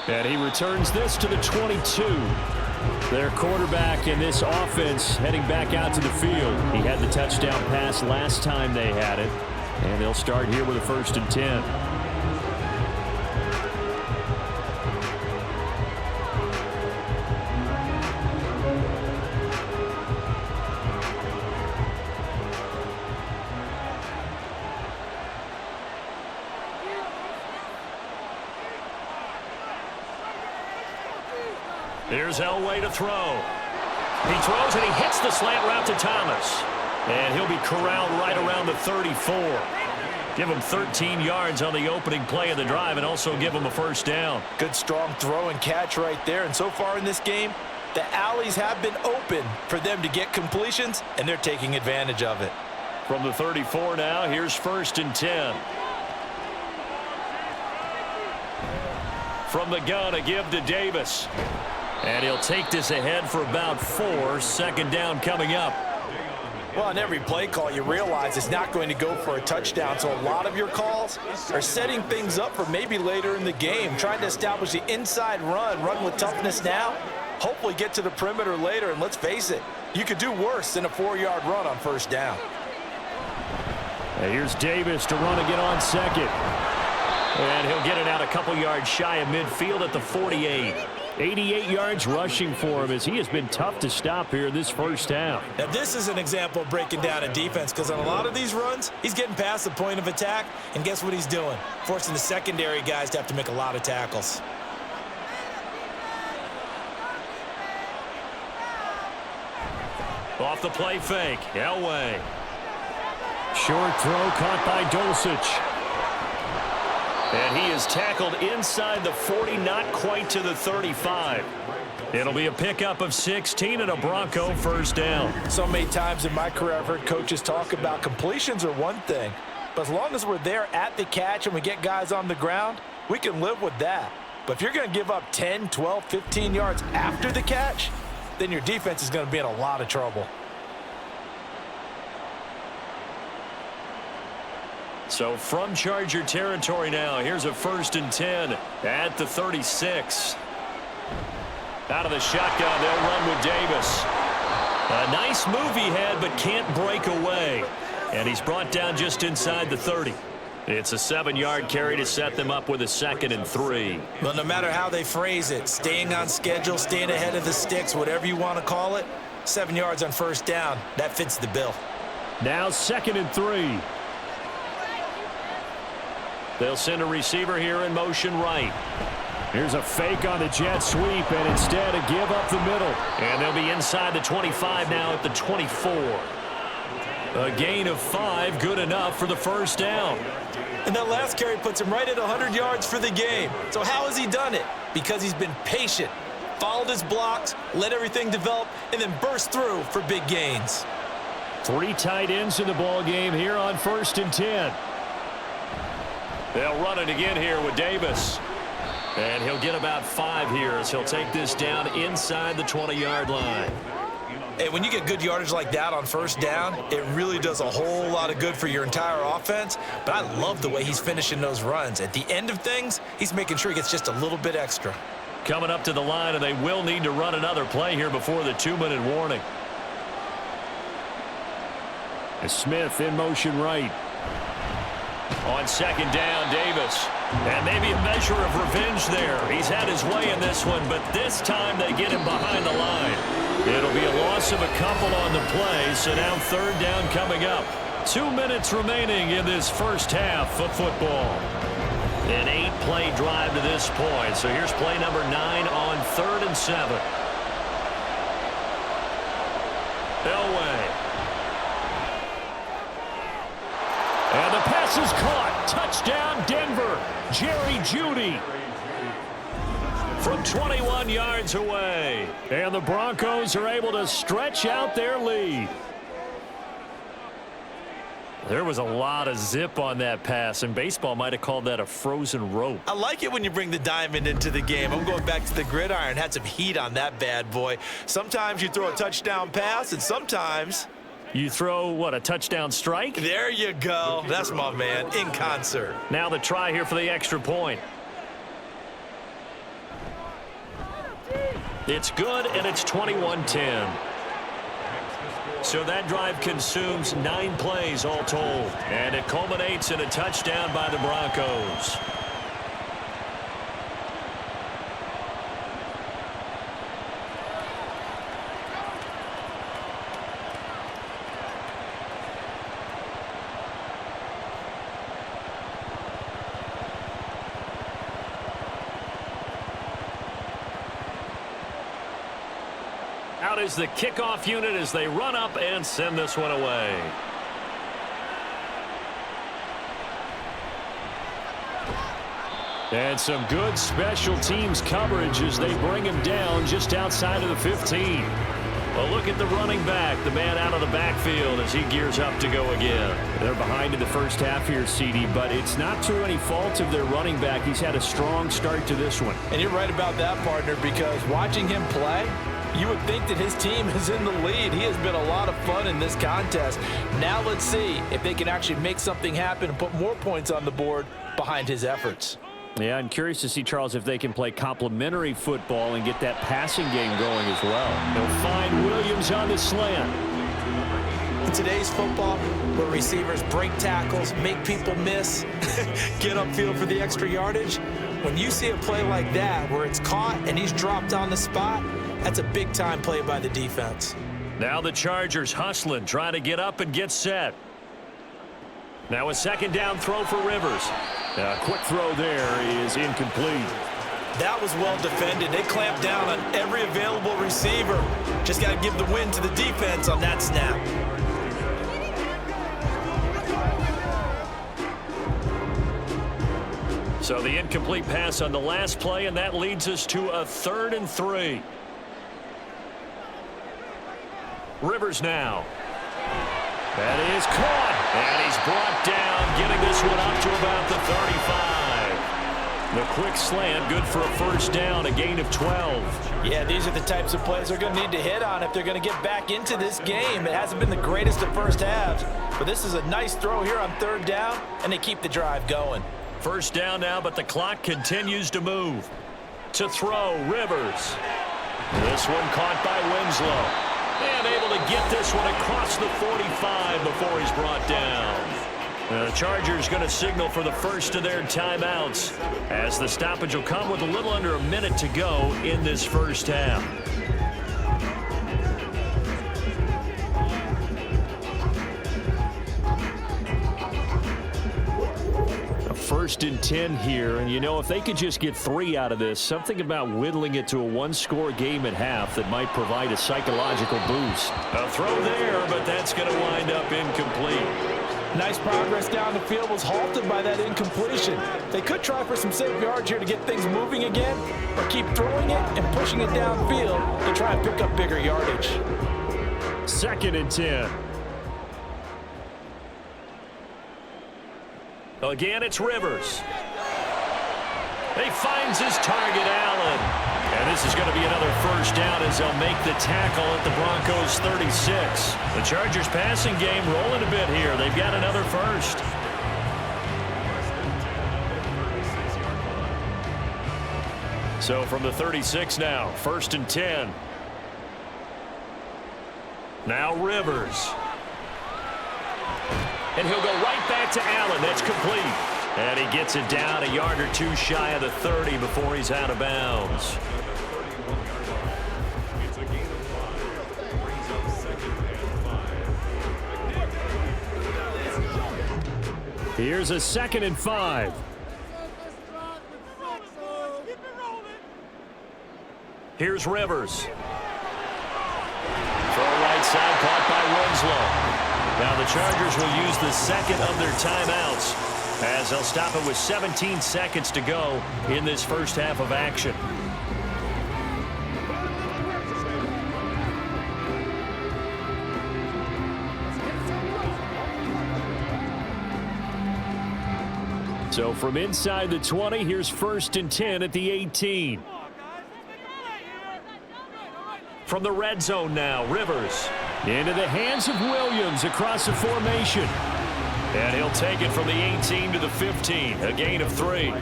And he returns this to the 22. Their quarterback in this offense heading back out to the field. He had the touchdown pass last time they had it. And they'll start here with a 1st and 10. Here's Elway to throw. He throws and he hits the slant route to Thomas. And he'll be corralled right around the 34. Give him 13 yards on the opening play of the drive and also give him a 1st down. Good strong throw and catch right there. And so far in this game, the alleys have been open for them to get completions, and they're taking advantage of it. From the 34 now, here's 1st and 10. From the gun, a give to Davis. And he'll take this ahead for about 4. 2nd down coming up. Well, on every play call, you realize it's not going to go for a touchdown. So a lot of your calls are setting things up for maybe later in the game, trying to establish the inside run with toughness now, hopefully get to the perimeter later. And let's face it, you could do worse than a 4-yard run on 1st down. And here's Davis to run again on 2nd. And he'll get it out a couple yards shy of midfield at the 48. 88 yards rushing for him as he has been tough to stop here this 1st half. Now, this is an example of breaking down a defense because on a lot of these runs, he's getting past the point of attack, and guess what he's doing? Forcing the secondary guys to have to make a lot of tackles. Off the play fake, Elway. Short throw caught by Dulcich. And he is tackled inside the 40, not quite to the 35. It'll be a pickup of 16 and a Bronco 1st down. So many times in my career, I've heard coaches talk about completions are one thing, but as long as we're there at the catch and we get guys on the ground, we can live with that. But if you're going to give up 10, 12, 15 yards after the catch, then your defense is going to be in a lot of trouble. So from Charger territory now, here's a 1st and 10 at the 36. Out of the shotgun, they'll run with Davis. A nice move he had, but can't break away. And he's brought down just inside the 30. It's a 7-yard carry to set them up with a 2nd and 3. Well, no matter how they phrase it, staying on schedule, staying ahead of the sticks, whatever you want to call it, 7 yards on first down, that fits the bill. Now 2nd and 3. They'll send a receiver here in motion right. Here's a fake on the jet sweep, and instead a give up the middle. And they'll be inside the 25 now at the 24. A gain of 5, good enough for the first down. And that last carry puts him right at 100 yards for the game. So how has he done it? Because he's been patient, followed his blocks, let everything develop, and then burst through for big gains. 3 tight ends in the ball game here on 1st and 10. They'll run it again here with Davis. And he'll get about 5 here as he'll take this down inside the 20-yard line. Hey, when you get good yardage like that on first down, it really does a whole lot of good for your entire offense. But I love the way he's finishing those runs. At the end of things, he's making sure he gets just a little bit extra. Coming up to the line, and they will need to run another play here before the 2-minute warning. Smith in motion right. On 2nd down, Davis. And maybe a measure of revenge there. He's had his way in this one, but this time they get him behind the line. It'll be a loss of a couple on the play, so now 3rd down coming up. 2 minutes remaining in this first half of football. An 8-play drive to this point, so here's play number 9 on 3rd and 7. Elway. And the pass is caught. Touchdown, Denver. Jerry Jeudy from 21 yards away. And the Broncos are able to stretch out their lead. There was a lot of zip on that pass, and baseball might have called that a frozen rope. I like it when you bring the diamond into the game. I'm going back to the gridiron. Had some heat on that bad boy. Sometimes you throw a touchdown pass, and sometimes you throw, what, a touchdown strike? There you go. That's my man, in concert. Now the try here for the extra point. It's good, and it's 21-10. So that drive consumes 9 plays all told. And it culminates in a touchdown by the Broncos. Out is the kickoff unit as they run up and send this one away. And some good special teams coverage as they bring him down just outside of the 15. Well, look at the running back, the man out of the backfield as he gears up to go again. They're behind in the first half here, CD, but it's not to any fault of their running back. He's had a strong start to this one. And you're right about that, partner, because watching him play, you would think that his team is in the lead. He has been a lot of fun in this contest. Now let's see if they can actually make something happen and put more points on the board behind his efforts. Yeah, I'm curious to see, Charles, if they can play complementary football and get that passing game going as well. They'll find Williams on the slant. In today's football, where receivers break tackles, make people miss, get upfield for the extra yardage, when you see a play like that where it's caught and he's dropped on the spot, that's a big-time play by the defense. Now the Chargers hustling, trying to get up and get set. Now a second down throw for Rivers. A quick throw there is incomplete. That was well defended. They clamped down on every available receiver. Just got to give the win to the defense on that snap. So the incomplete pass on the last play, and that leads us to a 3rd and 3. Rivers now. That is caught, and he's brought down, getting this one up to about the 35. The quick slant, good for a first down, a gain of 12. Yeah, these are the types of plays they're going to need to hit on if they're going to get back into this game. It hasn't been the greatest of first halves, but this is a nice throw here on 3rd down, and they keep the drive going. First down now, but the clock continues to move. To throw, Rivers. This one caught by Winslow. And able to get this one across the 45 before he's brought down. The Chargers going to signal for the first of their timeouts, as the stoppage will come with a little under a minute to go in this first half. First and 10 here, and you know, if they could just get 3 out of this, something about whittling it to a one-score game at half that might provide a psychological boost. A throw there, but that's going to wind up incomplete. Nice progress down the field was halted by that incompletion. They could try for some safe yards here to get things moving again, or keep throwing it and pushing it downfield to try and pick up bigger yardage. 2nd and 10. Again, it's Rivers. He finds his target, Allen. And this is going to be another first down as they'll make the tackle at the Broncos' 36. The Chargers passing game rolling a bit here. They've got another first. So from the 36 now, 1st and 10. Now Rivers. And he'll go right back to Allen. That's complete. And he gets it down a yard or two shy of the 30 before he's out of bounds. Here's a 2nd and 5. Here's Rivers. Throw right side, caught by Winslow. Now the Chargers will use the second of their timeouts as they'll stop it with 17 seconds to go in this first half of action. So from inside the 20, here's 1st and 10 at the 18. From the red zone now, Rivers. Into the hands of Williams across the formation. And he'll take it from the 18 to the 15, a gain of 3.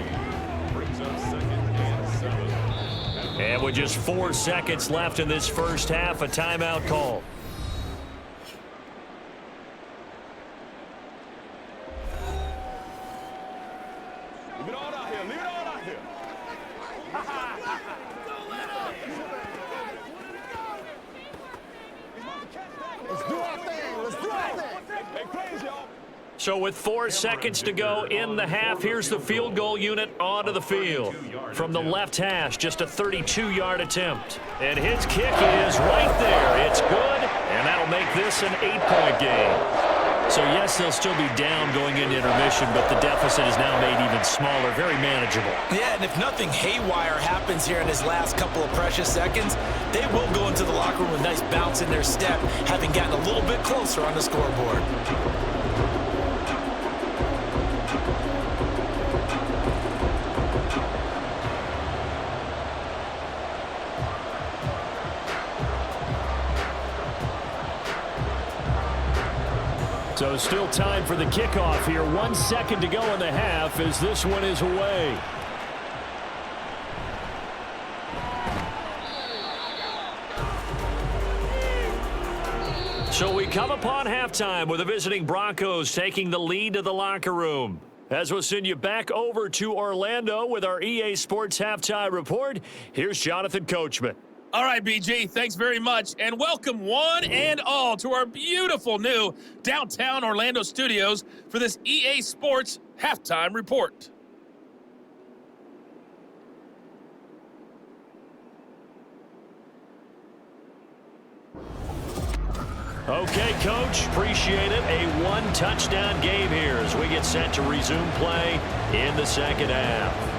And with just 4 seconds left in this first half, a timeout call. Leave it all out here. Leave it all out here. Let's do our thing. Let's do our thing. Hey, praise y'all. So with 4 seconds to go in the half, here's the field goal unit onto the field. From the left hash, just a 32-yard attempt. And his kick is right there. It's good, and that'll make this an 8-point game. So, yes, they'll still be down going into intermission, but the deficit is now made even smaller, very manageable. Yeah, and if nothing haywire happens here in his last couple of precious seconds, they will go into the locker room with a nice bounce in their step, having gotten a little bit closer on the scoreboard. So still time for the kickoff here. 1 second to go in the half as this one is away. So we come upon halftime with the visiting Broncos taking the lead to the locker room. As we'll send you back over to Orlando with our EA Sports Halftime Report, here's Jonathan Coachman. All right, BG, thanks very much, and welcome one and all to our beautiful new downtown Orlando studios for this EA Sports Halftime Report. Okay, Coach, appreciate it. A one-touchdown game here as we get set to resume play in the second half.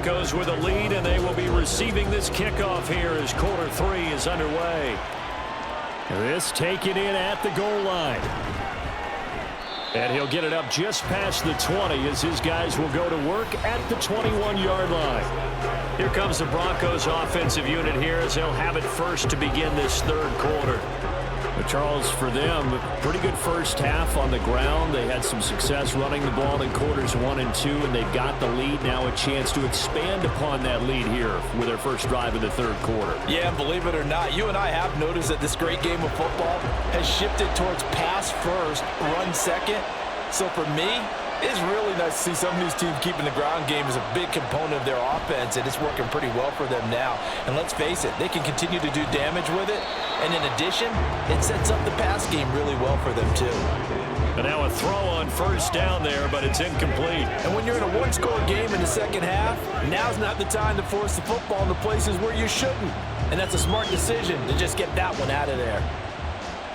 Broncos with a lead, and they will be receiving this kickoff here as quarter 3 is underway. This taken in at the goal line. And he'll get it up just past the 20 as his guys will go to work at the 21-yard line. Here comes the Broncos offensive unit here as they'll have it first to begin this third quarter. But Charles, for them, pretty good first half on the ground. They had some success running the ball in quarters 1 and 2, and they've got the lead. Now a chance to expand upon that lead here with their first drive in the third quarter. Yeah, and believe it or not, you and I have noticed that this great game of football has shifted towards pass first, run second. So for me, it's really nice to see some of these teams keeping the ground game as a big component of their offense, and it's working pretty well for them now. And let's face it, they can continue to do damage with it. And in addition, it sets up the pass game really well for them too. And now a throw on first down there, but it's incomplete. And when you're in a one-score game in the second half, now's not the time to force the football into places where you shouldn't. And that's a smart decision to just get that one out of there.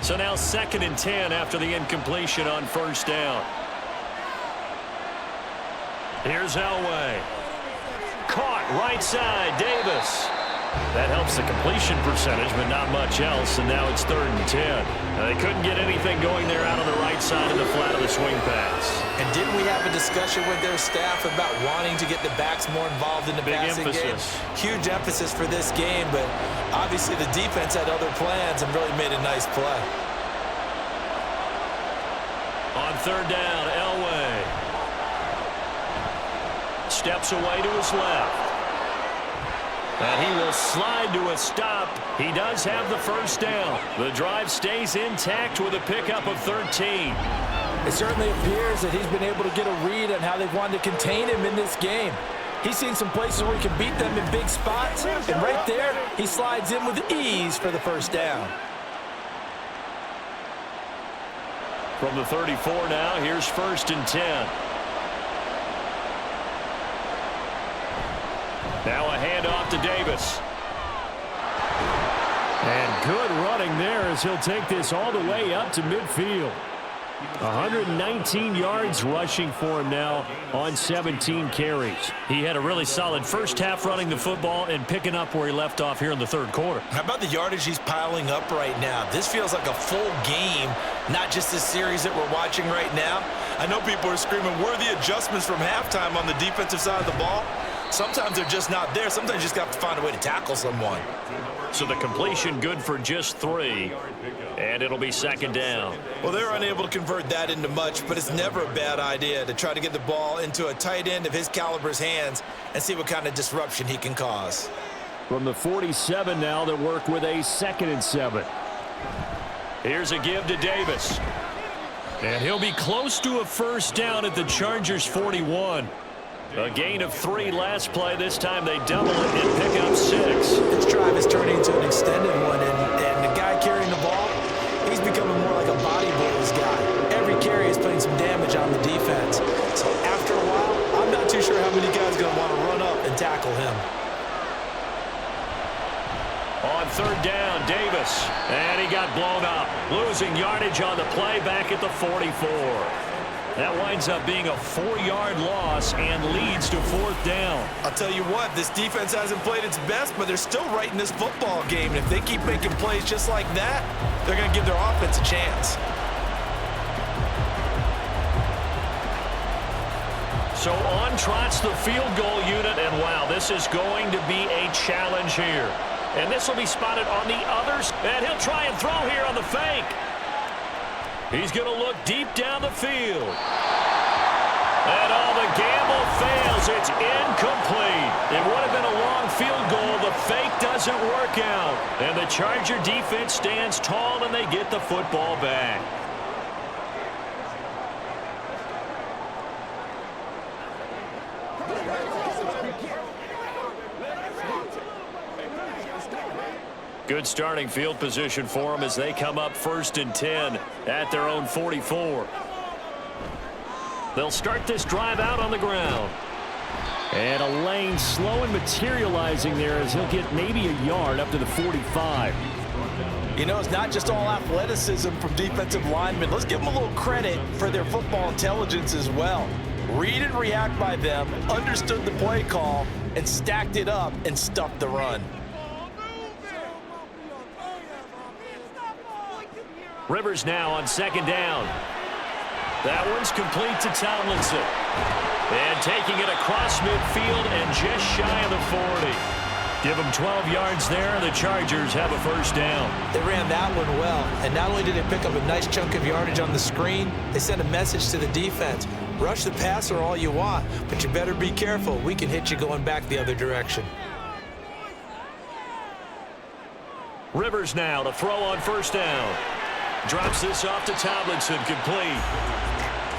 So now 2nd and 10 after the incompletion on first down. Here's Elway. Caught right side, Davis. That helps the completion percentage, but not much else, and now it's 3rd and 10. Now, they couldn't get anything going there out on the right side of the flat of the swing pass. And didn't we have a discussion with their staff about wanting to get the backs more involved in the passing game? Huge emphasis for this game, but obviously the defense had other plans and really made a nice play. On 3rd down, Elway. Steps away to his left. And he will slide to a stop. He does have the first down. The drive stays intact with a pickup of 13. It certainly appears that he's been able to get a read on how they've wanted to contain him in this game. He's seen some places where he can beat them in big spots, and right there, he slides in with ease for the first down. From the 34 now, here's 1st and 10. Now a handoff to Davis. And good running there as he'll take this all the way up to midfield. 119 yards rushing for him now on 17 carries. He had a really solid first half running the football and picking up where he left off here in the third quarter. How about the yardage he's piling up right now? This feels like a full game, not just this series that we're watching right now. I know people are screaming, where are the adjustments from halftime on the defensive side of the ball? Sometimes they're just not there. Sometimes you just got to find a way to tackle someone. So the completion good for just 3, and it'll be 2nd down. Well, they're unable to convert that into much, but it's never a bad idea to try to get the ball into a tight end of his caliber's hands and see what kind of disruption he can cause. From the 47 now, they work with a 2nd and 7. Here's a give to Davis. And he'll be close to a first down at the Chargers' 41. A gain of 3 last play. This time they double it and pick up 6. This drive is turning into an extended one, and the guy carrying the ball, he's becoming more like a body blows guy. Every carry is putting some damage on the defense. So after a while, I'm not too sure how many guys are going to want to run up and tackle him. On 3rd down, Davis, and he got blown up. Losing yardage on the play back at the 44. That winds up being a 4-yard loss and leads to 4th down. I'll tell you what, this defense hasn't played its best, but they're still right in this football game. And if they keep making plays just like that, they're going to give their offense a chance. So on trots the field goal unit, and wow, this is going to be a challenge here. And this will be spotted on the others, and he'll try and throw here on the fake. He's going to look deep down the field. And all the gamble fails. It's incomplete. It would have been a long field goal. The fake doesn't work out. And the Charger defense stands tall, and they get the football back. Good starting field position for them as they come up 1st and 10 at their own 44. They'll start this drive out on the ground. And a lane slow and materializing there as he'll get maybe a yard up to the 45. You know, it's not just all athleticism from defensive linemen. Let's give them a little credit for their football intelligence as well. Read and react by them, understood the play call, and stacked it up and stuffed the run. Rivers now on second down. That one's complete to Tomlinson. And taking it across midfield and just shy of the 40. Give them 12 yards there, and the Chargers have a first down. They ran that one well, and not only did they pick up a nice chunk of yardage on the screen, they sent a message to the defense. Rush the passer all you want, but you better be careful. We can hit you going back the other direction. Rivers now to throw on first down. Drops this off to Tomlinson, complete.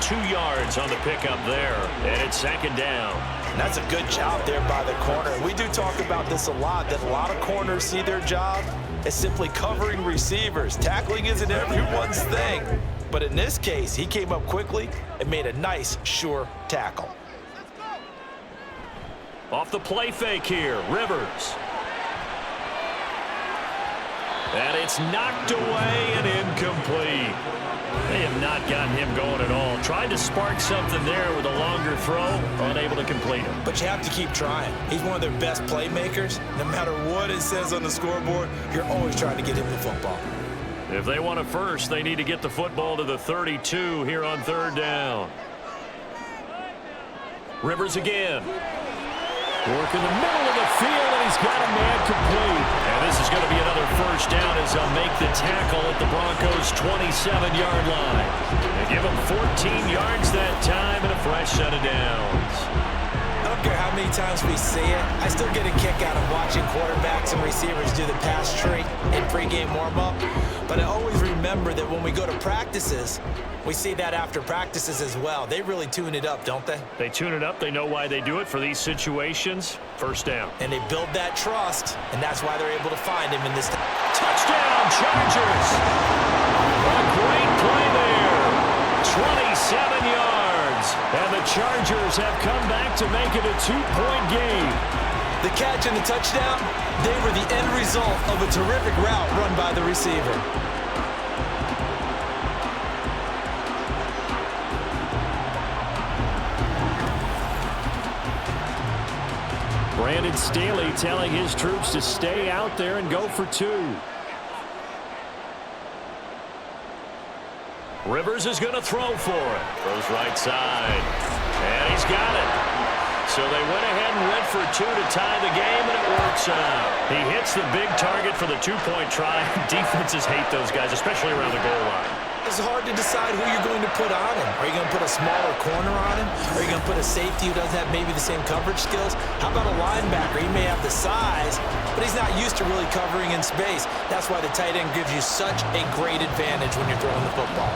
2 yards on the pickup there, and it's second down. And that's a good job there by the corner. We do talk about this a lot, that a lot of corners see their job as simply covering receivers. Tackling isn't everyone's thing. But in this case, he came up quickly and made a nice, sure tackle. Off the play fake here, Rivers. And it's knocked away and incomplete. They have not gotten him going at all. Tried to spark something there with a longer throw, unable to complete it. But you have to keep trying. He's one of their best playmakers. No matter what it says on the scoreboard, you're always trying to get him the football. If they want it first, they need to get the football to the 32 here on third down. Rivers again. Work in the middle of the field, and he's got a man complete. And this is going to be another first down as they'll make the tackle at the Broncos' 27-yard line. They give him 14 yards that time and a fresh set of downs. I don't care how many times we see it. I still get a kick out of watching quarterbacks and receivers do the pass tree in pregame warm-up. But I always remember that when we go to practices, we see that after practices as well. They really tune it up, don't they? They tune it up. They know why they do it for these situations. First down. And they build that trust, and that's why they're able to find him in this. Touchdown, Chargers! A great play there. 27 yards. And the Chargers have come back to make it a 2-point game. The catch and the touchdown, they were the end result of a terrific route run by the receiver. Brandon Staley telling his troops to stay out there and go for 2. Rivers is going to throw for it. Throws right side. And he's got it. So they went ahead and went for 2 to tie the game, and it works out. He hits the big target for the 2-point try. Defenses hate those guys, especially around the goal line. It's hard to decide who you're going to put on him. Are you going to put a smaller corner on him? Are you going to put a safety who doesn't have maybe the same coverage skills? How about a linebacker? He may have the size, but he's not used to really covering in space. That's why the tight end gives you such a great advantage when you're throwing the football.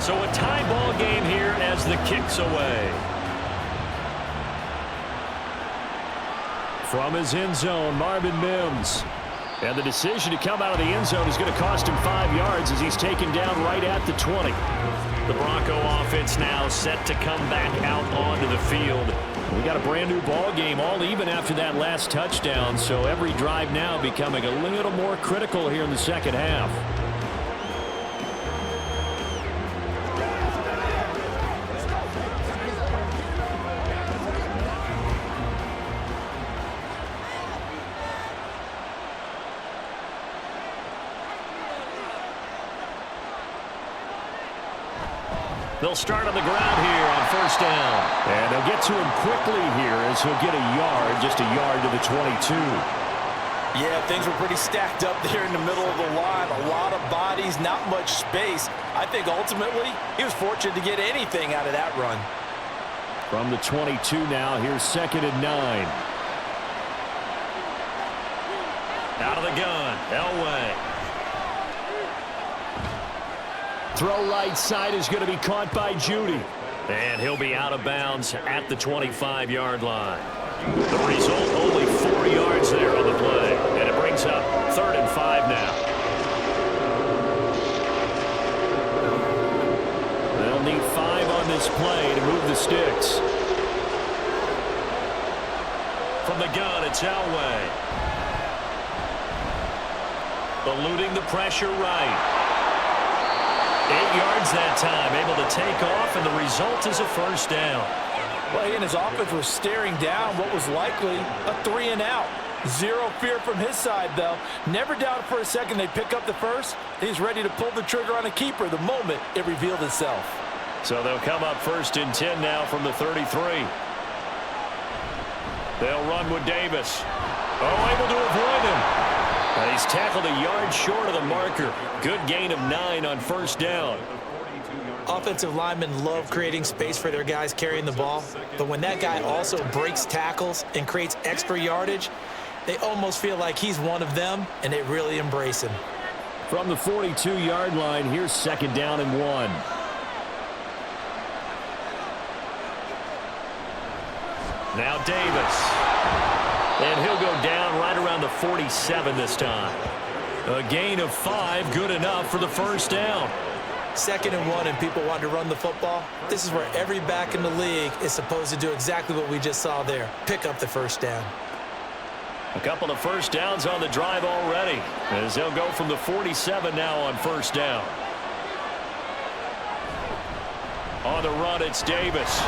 So a tie ball game here as the kick's away. From his end zone, Marvin Mims. And the decision to come out of the end zone is going to cost him 5 yards as he's taken down right at the 20. The Bronco offense now set to come back out onto the field. We got a brand new ball game, all even after that last touchdown. So every drive now becoming a little more critical here in the second half. They'll start on the ground here on first down. And they'll get to him quickly here as he'll get a yard, just a yard to the 22. Yeah, things were pretty stacked up there in the middle of the line. A lot of bodies, not much space. I think ultimately he was fortunate to get anything out of that run. From the 22 now, here's 2nd and 9. Out of the gun, Elway. Throw right side is going to be caught by Judy. And he'll be out of bounds at the 25-yard line. The result, only 4 yards there on the play. And it brings up 3rd and 5 now. They'll need 5 on this play to move the it's Elway. Eluding the pressure right. 8 yards that time, able to take off, and the result is a first down. Well, he and his offense were staring down what was likely a 3-and-out. Zero fear from his side, though. Never doubted for a second they'd pick up the first. He's ready to pull the trigger on a keeper the moment it revealed itself. So they'll come up 1st and 10 now from the 33. They'll run with Davis. Oh, able to avoid him. He's tackled a yard short of the marker. Good gain of 9 on first down. Offensive linemen love creating space for their guys carrying the ball, but when that guy also breaks tackles and creates extra yardage, they almost feel like he's one of them, and they really embrace him. From the 42-yard line, here's 2nd down and 1. Now Davis. And he'll go down right around the 47 this time. A gain of 5, good enough for the first down. 2nd and 1, and people want to run the football. This is where every back in the league is supposed to do exactly what we just saw there. Pick up the first down. A couple of first downs on the drive already, as they'll go from the 47 now on first down. On the run, it's Davis.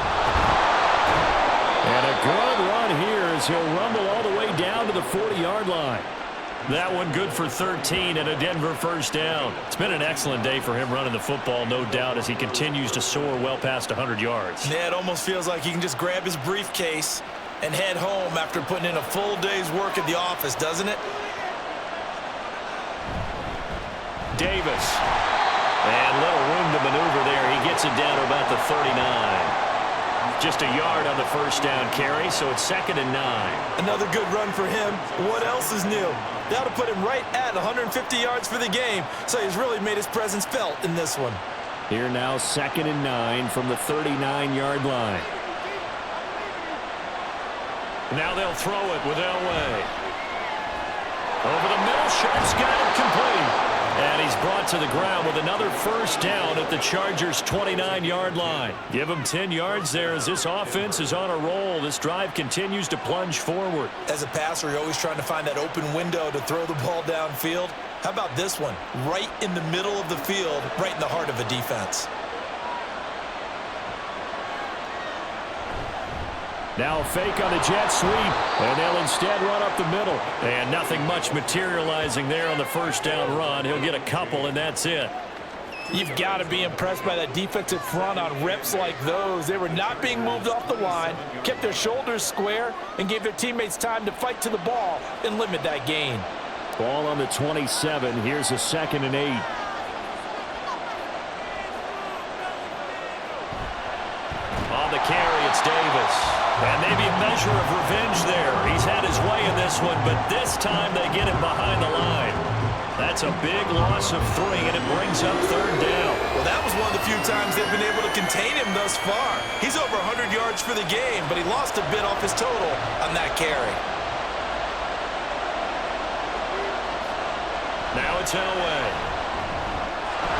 And a good run here as he'll rumble all the way down to the 40-yard line. That one good for 13 and a Denver first down. It's been an excellent day for him running the football, no doubt, as he continues to soar well past 100 yards. Yeah, it almost feels like he can just grab his briefcase and head home after putting in a full day's work at the office, doesn't it? Davis. And little room to maneuver there. He gets it down to about the 39. Just a yard on the first down carry, so it's 2nd and 9. Another good run for him. What else is new? That'll put him right at 150 yards for the game, so he's really made his presence felt in this one. Here now, 2nd and 9 from the 39-yard line. Now they'll throw it with Elway. Over the middle, Sharp's got it complete. And he's brought to the ground with another first down at the Chargers' 29-yard line. Give him 10 yards there as this offense is on a roll. This drive continues to plunge forward. As a passer, you're always trying to find that open window to throw the ball downfield. How about this one? Right in the middle of the field, right in the heart of a defense. Now a fake on the jet sweep, and they'll instead run up the middle. And nothing much materializing there on the first down run. He'll get a couple, and that's it. You've got to be impressed by that defensive front on reps like those. They were not being moved off the line, kept their shoulders square, and gave their teammates time to fight to the ball and limit that gain. Ball on the 27. Here's a 2nd and 8. On the carry, it's Davis. And maybe a measure of revenge there. He's had his way in this one, but this time they get him behind the line. That's a big loss of 3, and it brings up 3rd down. Well, that was one of the few times they've been able to contain him thus far. He's over 100 yards for the game, but he lost a bit off his total on that carry. Now it's Elway.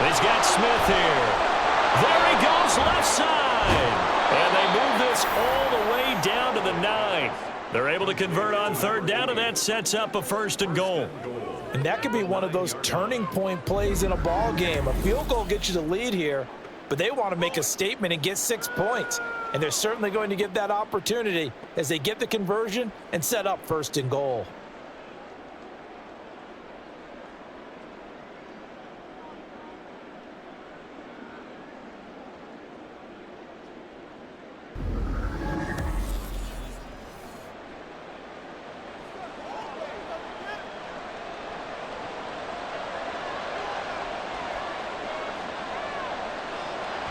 He's got Smith here. There he goes, left side. And they move this all the way down to the 9. They're able to convert on 3rd down, and that sets up a 1st and goal. And that could be one of those turning point plays in a ball game. A field goal gets you the lead here, but they want to make a statement and get 6 points. And they're certainly going to get that opportunity as they get the conversion and set up 1st and goal.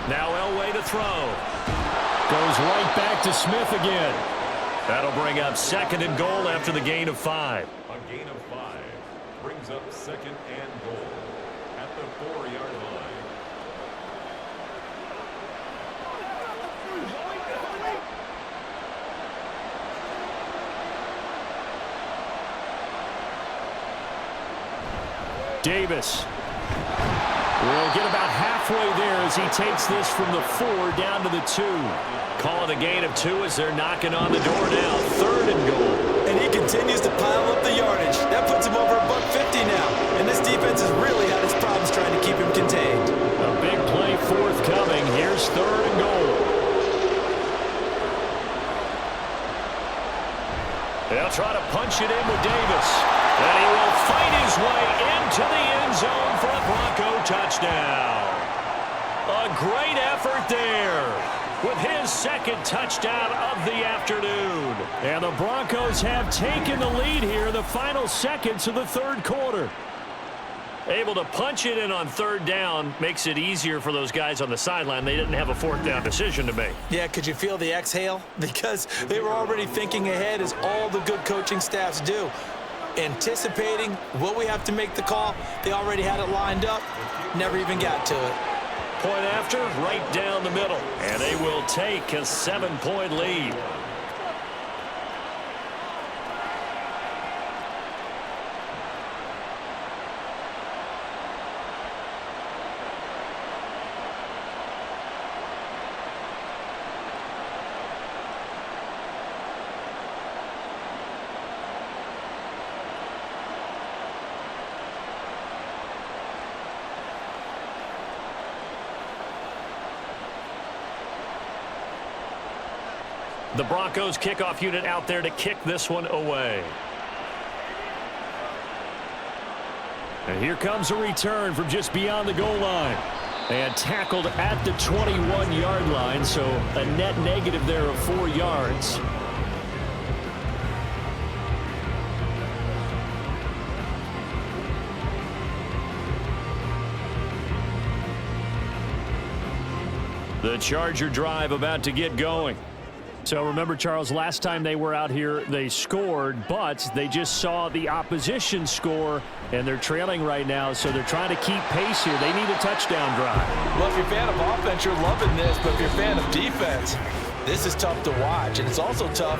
Now Elway to throw. Goes right back to Smith again. That'll bring up 2nd and goal after the gain of 5. A gain of 5 brings up 2nd and goal at the 4-yard line. Davis will get about halfway there as he takes this from the 4 down to the 2. Calling a gain of 2 as they're knocking on the door now. 3rd and goal. And he can continues to pile up the yardage. That puts him over $150 now. And this defense has really had its problems trying to keep him contained. A big play forthcoming. Here's 3rd and goal. They'll try to punch it in with Davis. And he will fight his way into the end zone for a Bronco touchdown. A great effort there with his 2nd touchdown of the afternoon. And the Broncos have taken the lead here in the final seconds of the 3rd quarter. Able to punch it in on 3rd down makes it easier for those guys on the sideline. They didn't have a 4th down decision to make. Yeah, could you feel the exhale? Because they were already thinking ahead, as all the good coaching staffs do. Anticipating, will we have to make the call? They already had it lined up, never even got to it. Point after, right down the middle. And they will take a 7-point lead. The Broncos kickoff unit out there to kick this one away. And here comes a return from just beyond the goal line. And tackled at the 21-yard line, so a net negative there of 4 yards. The Charger drive about to get going. So remember, Charles, last time they were out here, they scored, but they just saw the opposition score, and they're trailing right now, so they're trying to keep pace here. They need a touchdown drive. Well, if you're a fan of offense, you're loving this, but if you're a fan of defense, this is tough to watch, and it's also tough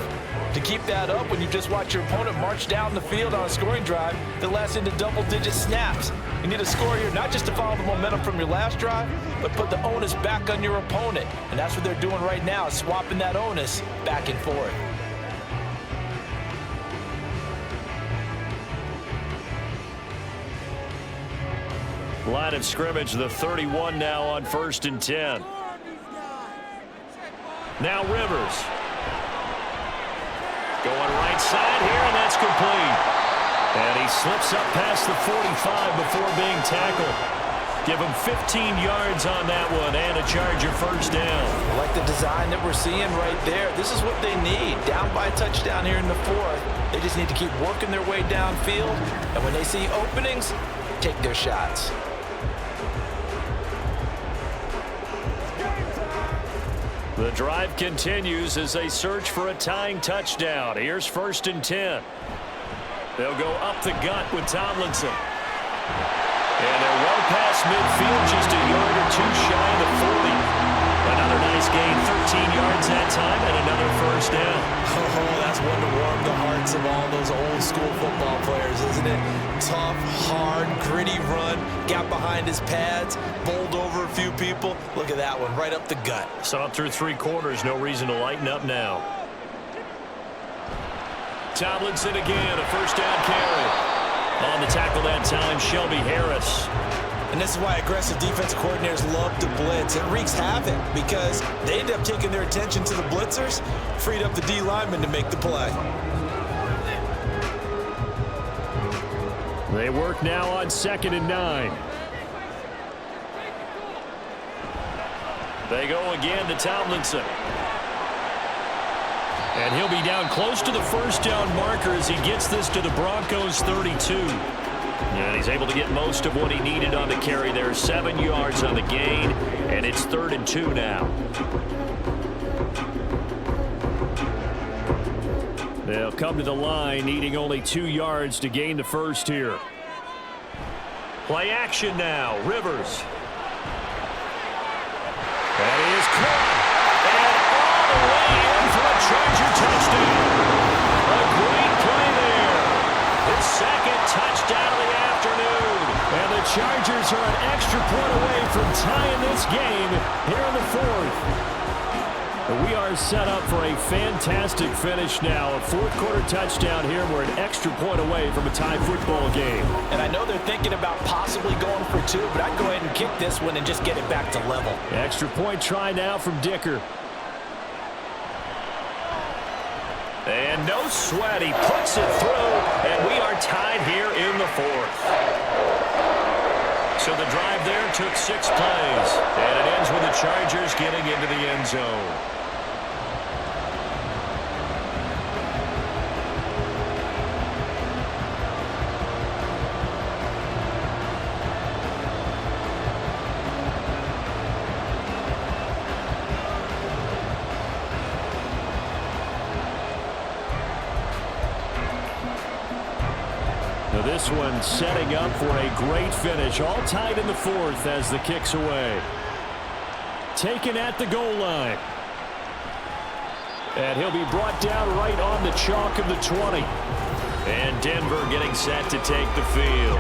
to keep that up when you just watch your opponent march down the field on a scoring drive that lasts into double-digit snaps. You need a score here, not just to follow the momentum from your last drive, but put the onus back on your opponent. And that's what they're doing right now, swapping that onus back and forth. Line of scrimmage, the 31 now on 1st and 10. Now Rivers. Going right side here, and that's complete. And he slips up past the 45 before being tackled. Give him 15 yards on that one and a Charger 1st down. I like the design that we're seeing right there. This is what they need. Down by a touchdown here in the 4th. They just need to keep working their way downfield. And when they see openings, take their shots. The drive continues as they search for a tying touchdown. Here's 1st and 10. They'll go up the gut with Tomlinson. And they're well past midfield, just a yard or 2 shy of the 40. Another nice gain, 13 yards that time, and another 1st down. Oh, that's one to warm the hearts of all those old school football players, isn't it? Tough, hard, gritty run, got behind his pads, bowled over a few people. Look at that one, right up the gut. Saw it through 3 quarters, no reason to lighten up now. Tomlinson again, a 1st down carry. On the tackle that time, Shelby Harris. And this is why aggressive defensive coordinators love to blitz. It wreaks havoc because they end up taking their attention to the blitzers, freed up the D lineman to make the play. They work now on 2nd and 9. They go again to Tomlinson. And he'll be down close to the 1st down marker as he gets this to the Broncos 32. And he's able to get most of what he needed on the carry there. 7 yards on the gain, and it's 3rd and 2 now. They'll come to the line, needing only 2 yards to gain the 1st here. Play action now, Rivers. And he is caught. And all the way in for a Charger touchdown. A great play there. His 2nd touchdown of the afternoon. And the Chargers are an extra point away from tying this game here in the 4th. We are set up for a fantastic finish now. A fourth-quarter touchdown here. We're an extra point away from a tie football game. And I know they're thinking about possibly going for two, but I'd go ahead and kick this one and just get it back to level. Extra point try now from Dicker. And no sweat. He puts it through, and we are tied here in the fourth. So the drive there took 6 plays, and it ends with the Chargers getting into the end zone. This one setting up for a great finish. All tied in the fourth as the kick's away. Taken at the goal line. And he'll be brought down right on the chalk of the 20. And Denver getting set to take the field.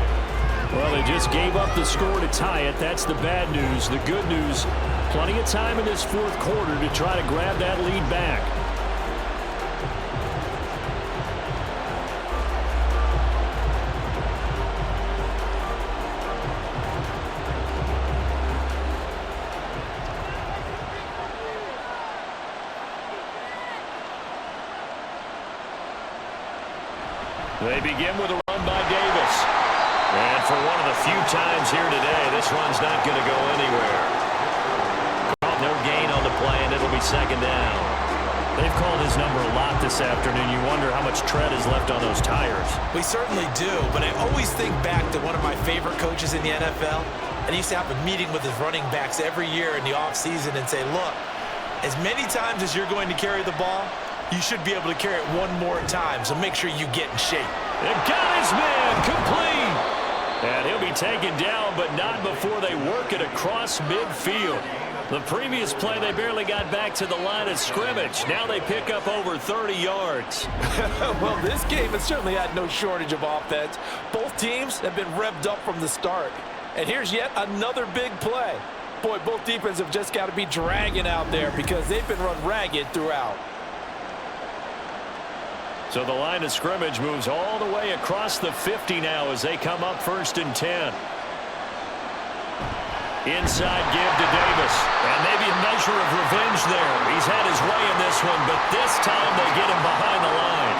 Well, they just gave up the score to tie it. That's the bad news. The good news, plenty of time in this fourth quarter to try to grab that lead back. They begin with a run by Davis. And for one of the few times here today, this run's not going to go anywhere. No gain on the play, and it'll be second down. They've called his number a lot this afternoon. You wonder how much tread is left on those tires. We certainly do, but I always think back to one of my favorite coaches in the NFL, and he used to have a meeting with his running backs every year in the offseason and say, look, as many times as you're going to carry the ball, you should be able to carry it one more time, so make sure you get in shape. And got his man complete. And he'll be taken down, but not before they work it across midfield. The previous play, they barely got back to the line of scrimmage. Now they pick up over 30 yards. Well, this game has certainly had no shortage of offense. Both teams have been revved up from the start. And here's yet another big play. Boy, both defenses have just got to be dragging out there because they've been run ragged throughout. So the line of scrimmage moves all the way across the 50 now as they come up 1st and 10. Inside give to Davis. And maybe a measure of revenge there. He's had his way in this one, but this time they get him behind the line.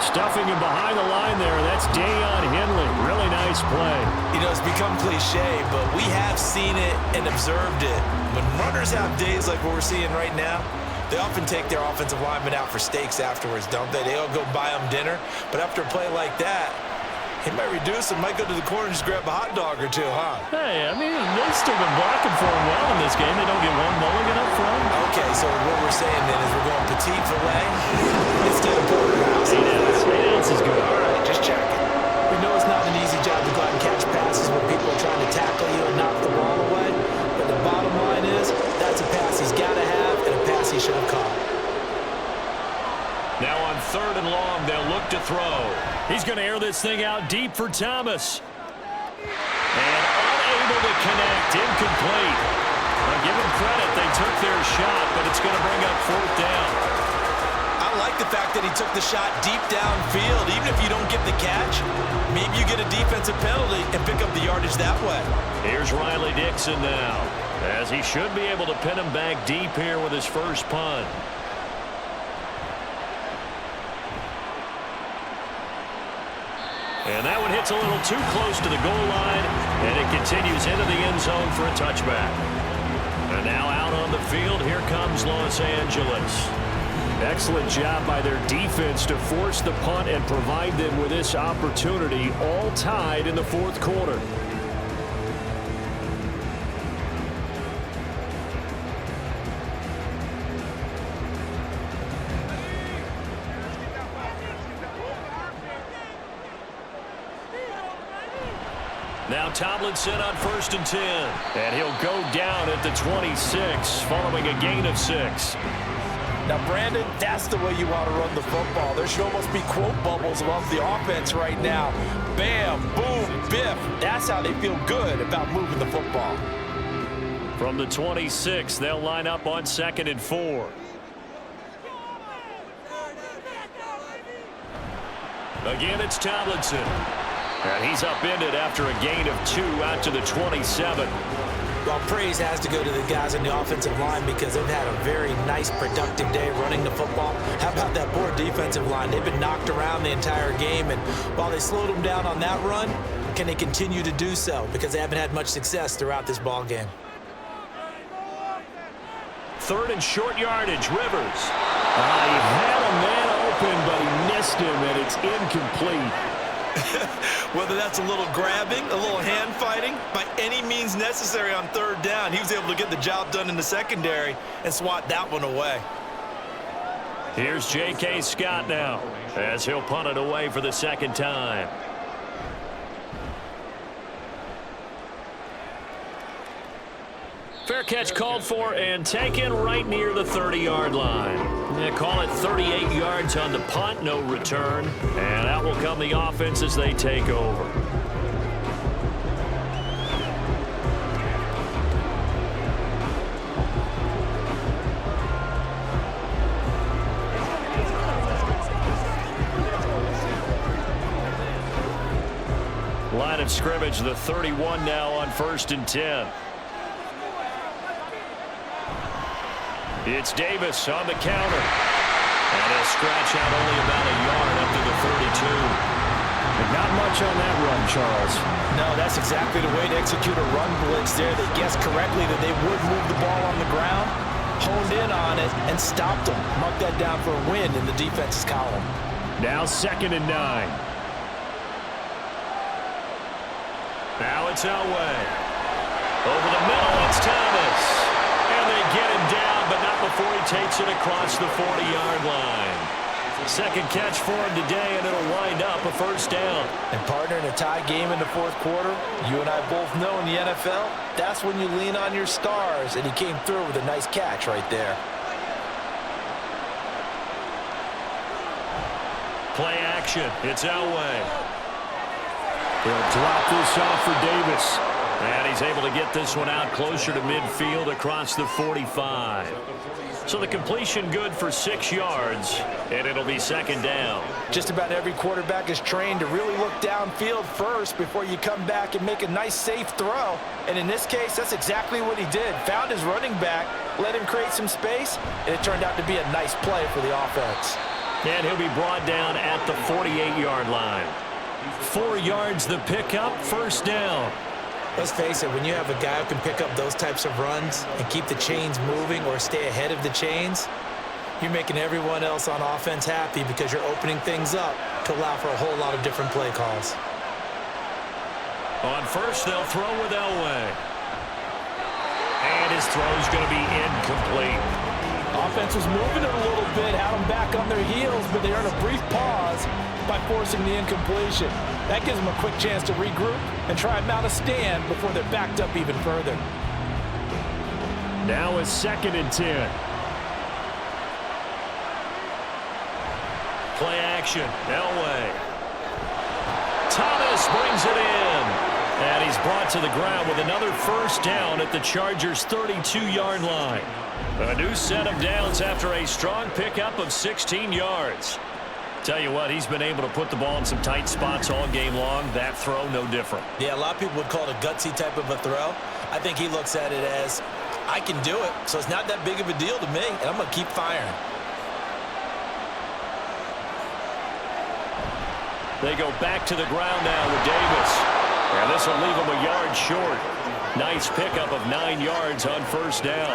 Stuffing him behind the line there. That's Deion Henley. Really nice play. You know, it's become cliche, but we have seen it and observed it. When runners have days like what we're seeing right now, they often take their offensive linemen out for steaks afterwards, don't they? They all go buy them dinner. But after a play like that, he might reduce and might go to the corner and just grab a hot dog or two, huh? Hey, I mean, they've still been blocking for him well in this game. They don't get one mulligan up front. Okay, so what we're saying then is we're going petite filet instead of porterhouse. 8 ounces. 8 ounces is good. All right, just checking. We know it's not an easy job to go out and catch passes when people are trying to tackle you and knock the ball away. But the bottom line is that's a pass he's got to have and a pass he should have caught. Now on 3rd and long, they'll look to throw. He's going to air this thing out deep for Thomas. And unable to connect, incomplete. Now give them credit, they took their shot, but it's going to bring up 4th down. I like the fact that he took the shot deep downfield. Even if you don't get the catch, maybe you get a defensive penalty and pick up the yardage that way. Here's Riley Dixon now, as he should be able to pin him back deep here with his first punt. And that one hits a little too close to the goal line, and it continues into the end zone for a touchback. And now out on the field, here comes Los Angeles. Excellent job by their defense to force the punt and provide them with this opportunity, all tied in the 4th quarter. Now Tomlinson on 1st and 10. And he'll go down at the 26 following a gain of 6. Now, Brandon, that's the way you want to run the football. There should almost be quote bubbles above the offense right now. Bam, boom, biff. That's how they feel good about moving the football. From the 26, they'll line up on 2nd and 4. Again, it's Tomlinson. And he's upended after a gain of 2 out to the 27. Well, praise has to go to the guys on the offensive line because they've had a very nice, productive day running the football. How about that poor defensive line? They've been knocked around the entire game, and while they slowed them down on that run, can they continue to do so? Because they haven't had much success throughout this ball game. 3rd and short yardage, Rivers. He had a man open, but he missed him, and it's incomplete. Whether that's a little grabbing, a little hand fighting, by any means necessary on 3rd down, he was able to get the job done in the secondary and swat that one away. Here's J.K. Scott now, as he'll punt it away for the 2nd time. Fair catch called for and taken right near the 30-yard line. They call it 38 yards on the punt, no return. And out will come the offense as they take over. Line of scrimmage, the 31 now on 1st and 10. It's Davis on the counter. And he'll scratch out only about a yard up to the 32. But not much on that run, Charles. No, that's exactly the way to execute a run blitz there. They guessed correctly that they would move the ball on the ground, honed in on it, and stopped them. Mark that down for a win in the defense's column. Now 2nd and 9. Now it's Elway. Over the middle, it's Thomas. And they get him down, but not before he takes it across the 40-yard line. 2nd catch for him today, and it'll wind up a 1st down. And partner, in a tie game in the 4th quarter, you and I both know in the NFL, that's when you lean on your stars, and he came through with a nice catch right there. Play action. It's Elway. He'll drop this off for Davis. And he's able to get this one out closer to midfield across the 45. So the completion good for 6 yards, and it'll be 2nd down. Just about every quarterback is trained to really look downfield first before you come back and make a nice, safe throw. And in this case, that's exactly what he did. Found his running back, let him create some space, and it turned out to be a nice play for the offense. And he'll be brought down at the 48-yard line. 4 yards the pickup, 1st down. Let's face it, when you have a guy who can pick up those types of runs and keep the chains moving or stay ahead of the chains, you're making everyone else on offense happy because you're opening things up to allow for a whole lot of different play calls. On 1st, they'll throw with Elway. And his throw's going to be incomplete. Offense was moving it a little bit, had them back on their heels, but they earned a brief pause by forcing the incompletion. That gives them a quick chance to regroup and try and mount a stand before they're backed up even further. Now it's 2nd and 10. Play action, Elway. Thomas brings it in. And he's brought to the ground with another 1st down at the Chargers' 32-yard line. A new set of downs after a strong pickup of 16 yards. Tell you what, he's been able to put the ball in some tight spots all game long. That throw, no different. Yeah, a lot of people would call it a gutsy type of a throw. I think he looks at it as, I can do it, so it's not that big of a deal to me, and I'm going to keep firing. They go back to the ground now with Davis. And this will leave him a yard short. Nice pickup of 9 yards on 1st down.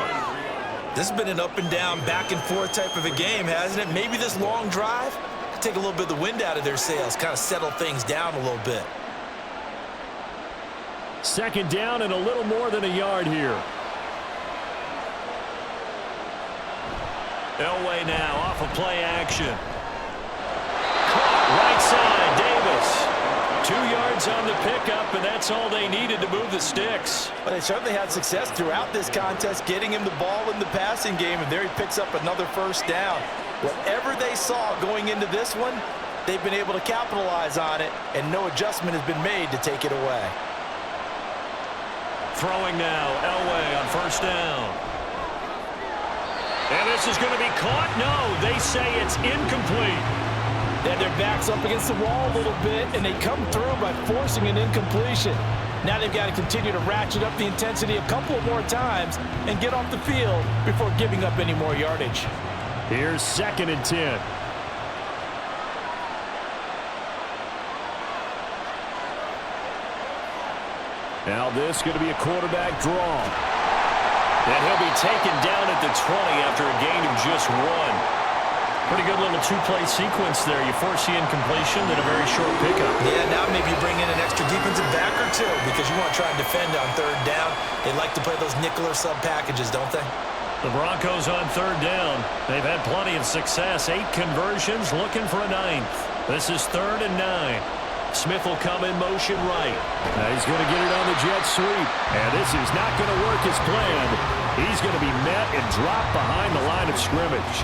This has been an up and down, back and forth type of a game, hasn't it? Maybe this long drive take a little bit of the wind out of their sails, kind of settle things down a little bit. 2nd down and a little more than a yard here. Elway now off of play action. Caught right side, Davis. 2 yards on the pickup, and that's all they needed to move the sticks. Well, they certainly had success throughout this contest, getting him the ball in the passing game, and there he picks up another 1st down. Whatever they saw going into this one, they've been able to capitalize on it, and no adjustment has been made to take it away. Throwing now, Elway on 1st down. And this is going to be caught. No, they say it's incomplete. They had their backs up against the wall a little bit, and they come through by forcing an incompletion. Now they've got to continue to ratchet up the intensity a couple more times and get off the field before giving up any more yardage. Here's 2nd and 10. Now this is going to be a quarterback draw. And he'll be taken down at the 20 after a gain of just 1. Pretty good little two-play sequence there. You force the incompletion, then a very short pickup. Yeah, now maybe you bring in an extra defensive back or two because you want to try and defend on 3rd down. They like to play those nickel or sub packages, don't they? The Broncos on 3rd down. They've had plenty of success. 8 conversions, looking for a 9th. This is 3rd and 9. Smith will come in motion right. Now he's going to get it on the jet sweep. And this is not going to work as planned. He's going to be met and dropped behind the line of scrimmage.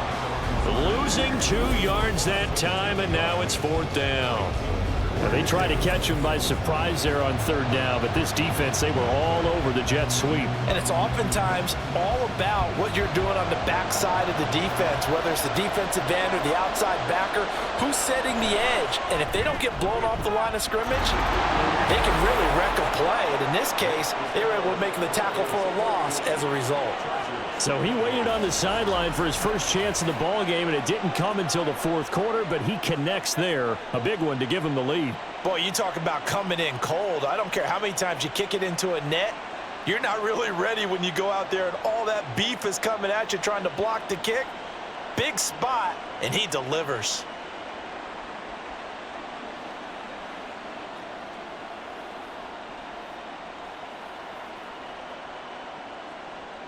Losing 2 yards that time, and now it's 4th down. Now they tried to catch him by surprise there on 3rd down, but this defense, they were all over the jet sweep. And it's oftentimes all about what you're doing on the backside of the defense, whether it's the defensive end or the outside backer, who's setting the edge. And if they don't get blown off the line of scrimmage, they can really wreck a play. And in this case, they were able to make the tackle for a loss as a result. So he waited on the sideline for his first chance in the ball game, and it didn't come until the 4th quarter, but he connects there. A big one to give him the lead. Boy, you talk about coming in cold. I don't care how many times you kick it into a net. You're not really ready when you go out there and all that beef is coming at you trying to block the kick. Big spot, and he delivers.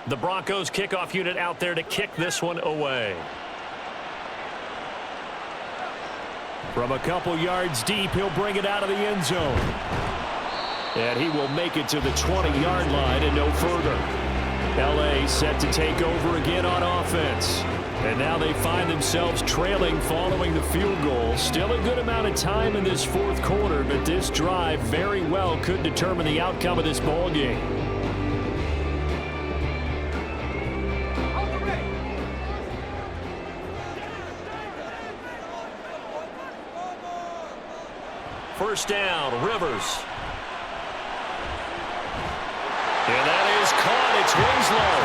The Broncos kickoff unit out there to kick this one away. From a couple yards deep, he'll bring it out of the end zone. And he will make it to the 20-yard line and no further. L.A. set to take over again on offense. And now they find themselves trailing following the field goal. Still a good amount of time in this 4th quarter, but this drive very well could determine the outcome of this ball game. First down, Rivers. And that is caught. It's Winslow.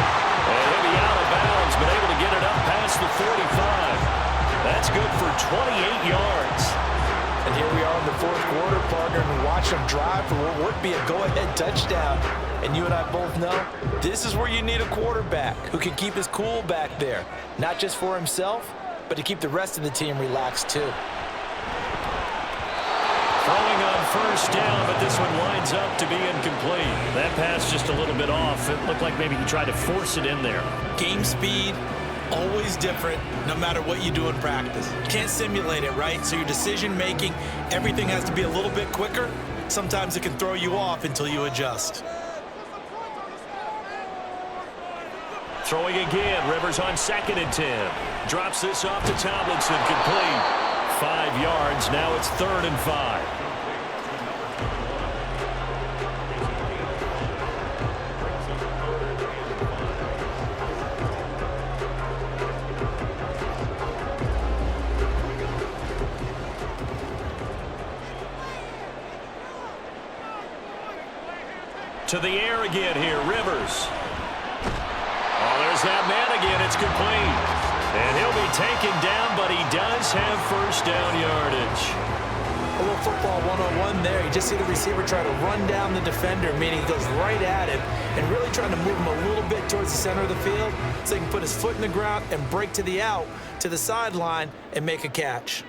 And he'll be out of bounds, but able to get it up past the 45. That's good for 28 yards. And here we are in the 4th quarter, partner, and watch him drive for what would be a go-ahead touchdown. And you and I both know this is where you need a quarterback who can keep his cool back there, not just for himself, but to keep the rest of the team relaxed too. Throwing on first down, but this one winds up to be incomplete. That pass just a little bit off. It looked like maybe he tried to force it in there. Game speed, always different, no matter what you do in practice. You can't simulate it, right? So your decision-making, everything has to be a little bit quicker. Sometimes it can throw you off until you adjust. Throwing again, Rivers on 2nd and 10. Drops this off to Tomlinson, complete. 5 yards, now it's 3rd and 5. To the air again here, Rivers. Oh, there's that man again, it's complete. And he'll be taken down, but he does have first down yardage. A little football 101 there. You just see the receiver try to run down the defender, meaning he goes right at him and really trying to move him a little bit towards the center of the field so he can put his foot in the ground and break to the out, to the sideline, and make a catch.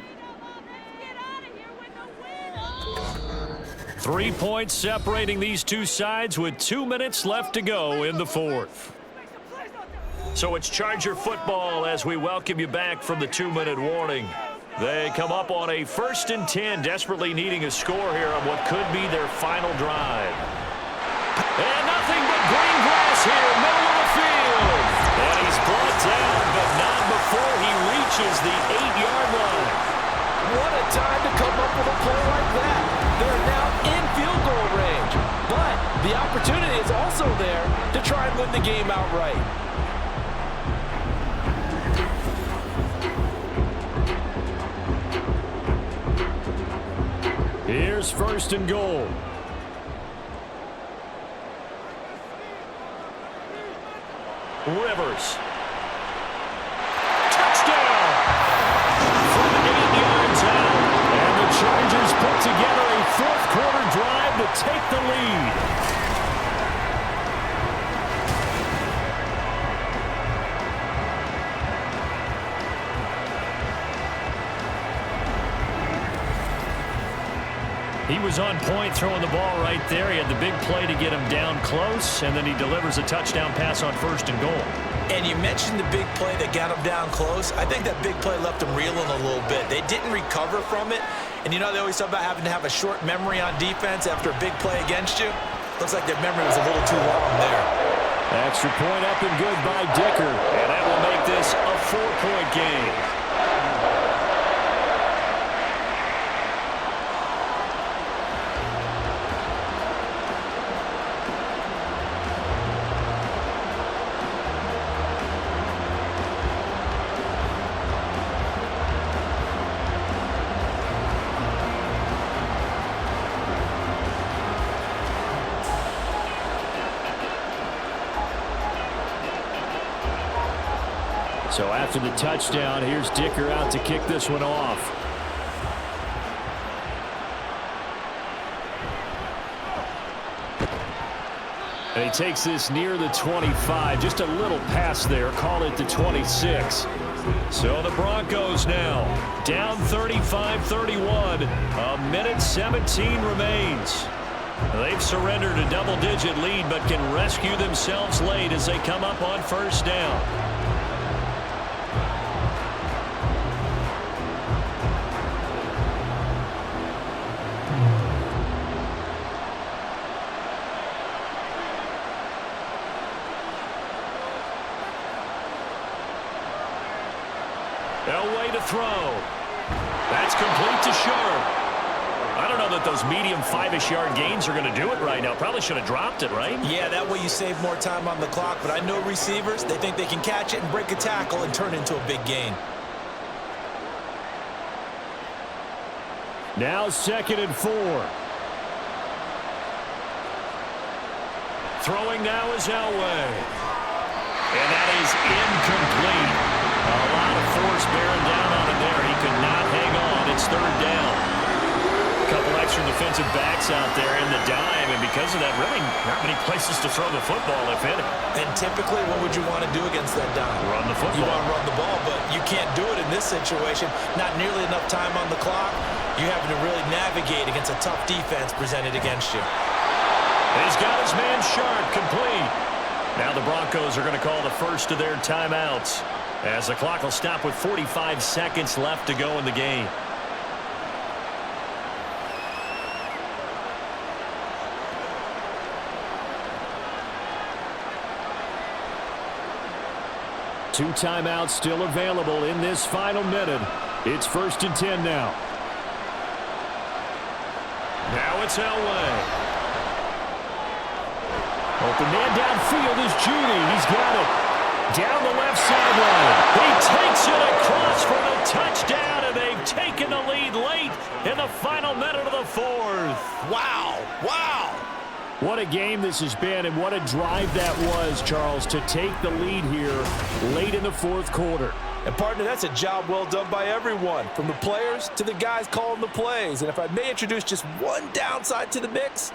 3 points separating these two sides with 2 minutes left to go in the 4th. So it's Charger football as we welcome you back from the 2-minute warning. They come up on a 1st and 10, desperately needing a score here on what could be their final drive. And nothing but green grass here, middle of the field. And he's brought down, but not before he reaches the 8-yard line. What a time to come up with a play like that. They're now in field goal range. But the opportunity is also there to try and win the game outright. Here's 1st and goal. Rivers. Touchdown! From 8 yards out. And the Chargers put together a fourth-quarter drive to take the lead. He was on point throwing the ball right there. He had the big play to get him down close, and then he delivers a touchdown pass on 1st and goal. And you mentioned the big play that got him down close. I think that big play left him reeling a little bit. They didn't recover from it. And you know, they always talk about having to have a short memory on defense after a big play against you. Looks like their memory was a little too long there. Extra point up and good by Dicker. And that will make this a 4-point game. So after the touchdown, here's Dicker out to kick this one off. And he takes this near the 25. Just a little pass there. Call it the 26. So the Broncos now down 35-31. A minute 17 remains. They've surrendered a double-digit lead but can rescue themselves late as they come up on 1st down. Way to throw. That's complete to Sharp. I don't know that those medium 5-ish yard gains are going to do it right now. Probably should have dropped it, right? Yeah, that way you save more time on the clock. But I know receivers, they think they can catch it and break a tackle and turn it into a big gain. Now 2nd and 4. Throwing now is Elway. And that is incomplete. A lot of force bearing down on him there. He could not hang on. It's 3rd down. A couple extra defensive backs out there in the dime, and because of that, really not many places to throw the football, if any. And typically, what would you want to do against that dime? Run the football. You want to run the ball, but you can't do it in this situation. Not nearly enough time on the clock. You're having to really navigate against a tough defense presented against you. He's got his man Sharp complete. Now the Broncos are going to call the first of their timeouts, as the clock will stop with 45 seconds left to go in the game. Two timeouts still available in this final minute. It's 1st and 10 now. Now it's Elway. Open man downfield is Judy. He's got it. Down the left sideline. He takes it across for the touchdown, and they've taken the lead late in the final minute of the 4th. Wow. Wow. What a game this has been, and what a drive that was, Charles, to take the lead here late in the 4th quarter. And, partner, that's a job well done by everyone, from the players to the guys calling the plays. And if I may introduce just one downside to the mix,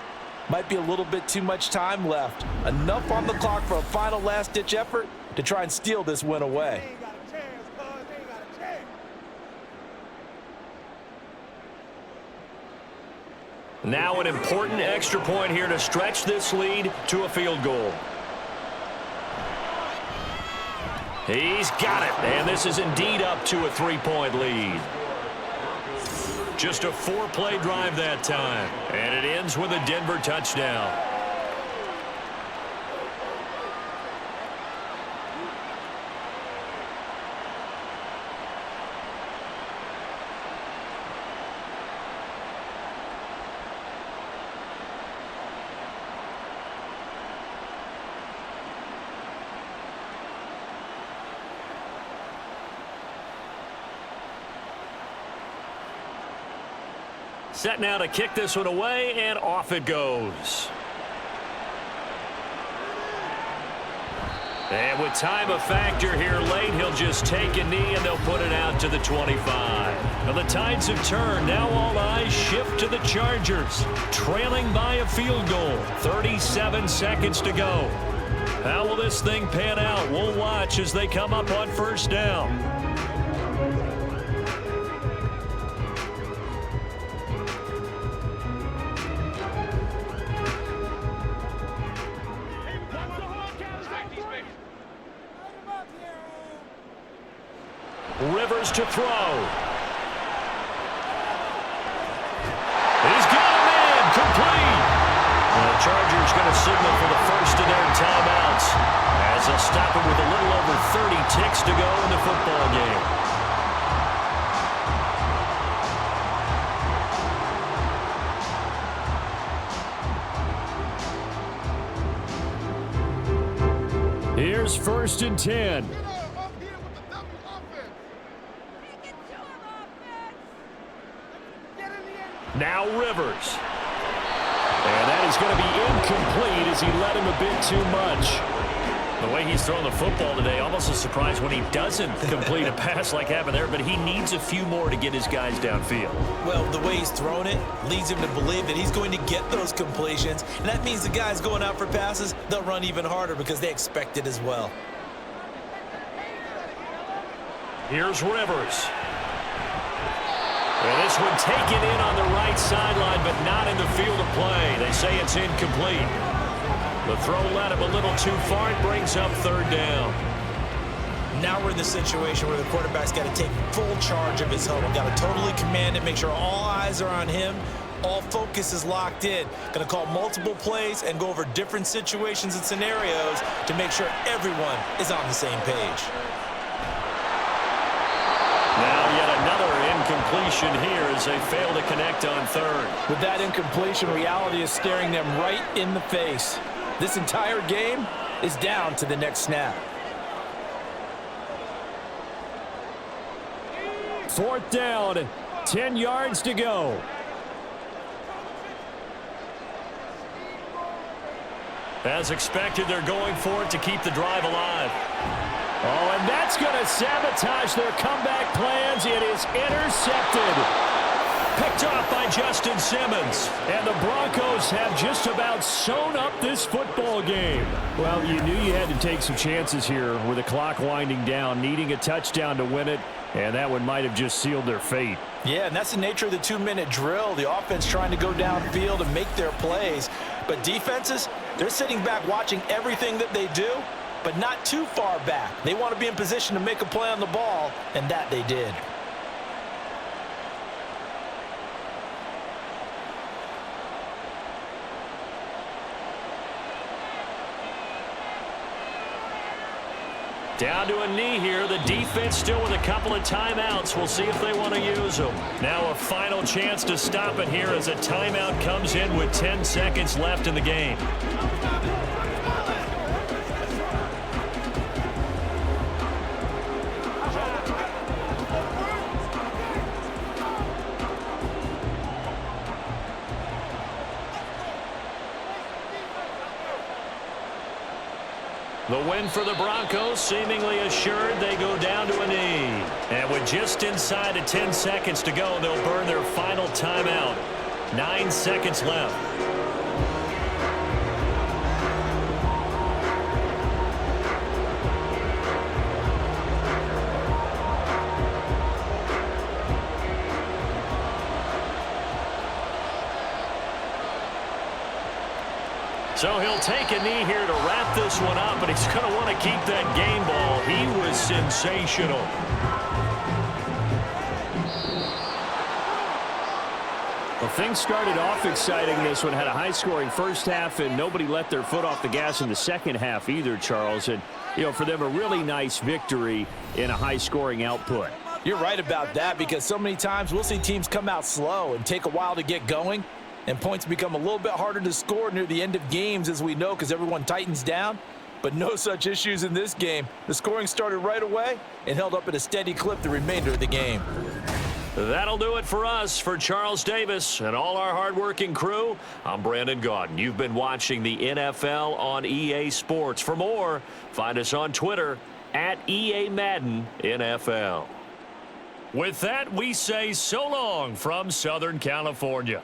might be a little bit too much time left. Enough on the clock for a final last-ditch effort to try and steal this win away. Now an important extra point here to stretch this lead to a field goal. He's got it, and this is indeed up to a 3-point lead. Just a 4-play drive that time, and it ends with a Denver touchdown. set now to kick this one away, and off it goes. And with time a factor here late, he'll just take a knee, and they'll put it out to the 25. Now the tides have turned. Now all eyes shift to the Chargers, trailing by a field goal. 37 seconds to go. How will this thing pan out? We'll watch as they come up on first down. Rivers to throw. He's got a man, complete. The Chargers going to signal for the first of their timeouts as they'll stop it with a little over 30 ticks to go in the football game. Here's 1st and 10. Now Rivers. And that is going to be incomplete as he led him a bit too much. The way he's throwing the football today, almost a surprise when he doesn't complete a pass like happened there, but he needs a few more to get his guys downfield. Well, the way he's thrown it leads him to believe that he's going to get those completions, and that means the guys going out for passes, they'll run even harder because they expect it as well. Here's Rivers. And this one taken in on the right sideline, but not in the field of play. They say it's incomplete. The throw led him a little too far. It brings up 3rd down. Now we're in the situation where the quarterback's got to take full charge of his huddle. Got to totally command it, make sure all eyes are on him. All focus is locked in. Going to call multiple plays and go over different situations and scenarios to make sure everyone is on the same page. Now yet another incompletion here as they fail to connect on 3rd. With that incompletion, reality is staring them right in the face. This entire game is down to the next snap. 4th down, 10 yards to go. As expected, they're going for it to keep the drive alive. Oh, and that's going to sabotage their comeback plans. It is intercepted. Picked off by Justin Simmons. And the Broncos have just about sewn up this football game. Well, you knew you had to take some chances here with the clock winding down, needing a touchdown to win it, and that one might have just sealed their fate. Yeah, and that's the nature of the 2-minute drill. The offense trying to go downfield and make their plays. But defenses, they're sitting back watching everything that they do, but not too far back. They want to be in position to make a play on the ball, and that they did. Down to a knee here. The defense still with a couple of timeouts. We'll see if they want to use them. Now a final chance to stop it here as a timeout comes in with 10 seconds left in the game. The win for the Broncos seemingly assured. They go down to a knee. And with just inside of 10 seconds to go, they'll burn their final timeout. 9 seconds left. So he'll take a knee here to wrap this one up, but he's going to want to keep that game ball. He was sensational. Well, things started off exciting. This one had a high-scoring first half, and nobody let their foot off the gas in the second half either, Charles. And, you know, for them, a really nice victory in a high-scoring output. You're right about that, because so many times we'll see teams come out slow and take a while to get going. And points become a little bit harder to score near the end of games, as we know, because everyone tightens down. But no such issues in this game. The scoring started right away and held up at a steady clip the remainder of the game. That'll do it for us. For Charles Davis and all our hardworking crew, I'm Brandon Gaudin. You've been watching the NFL on EA Sports. For more, find us on Twitter at EA Madden NFL. With that, we say so long from Southern California.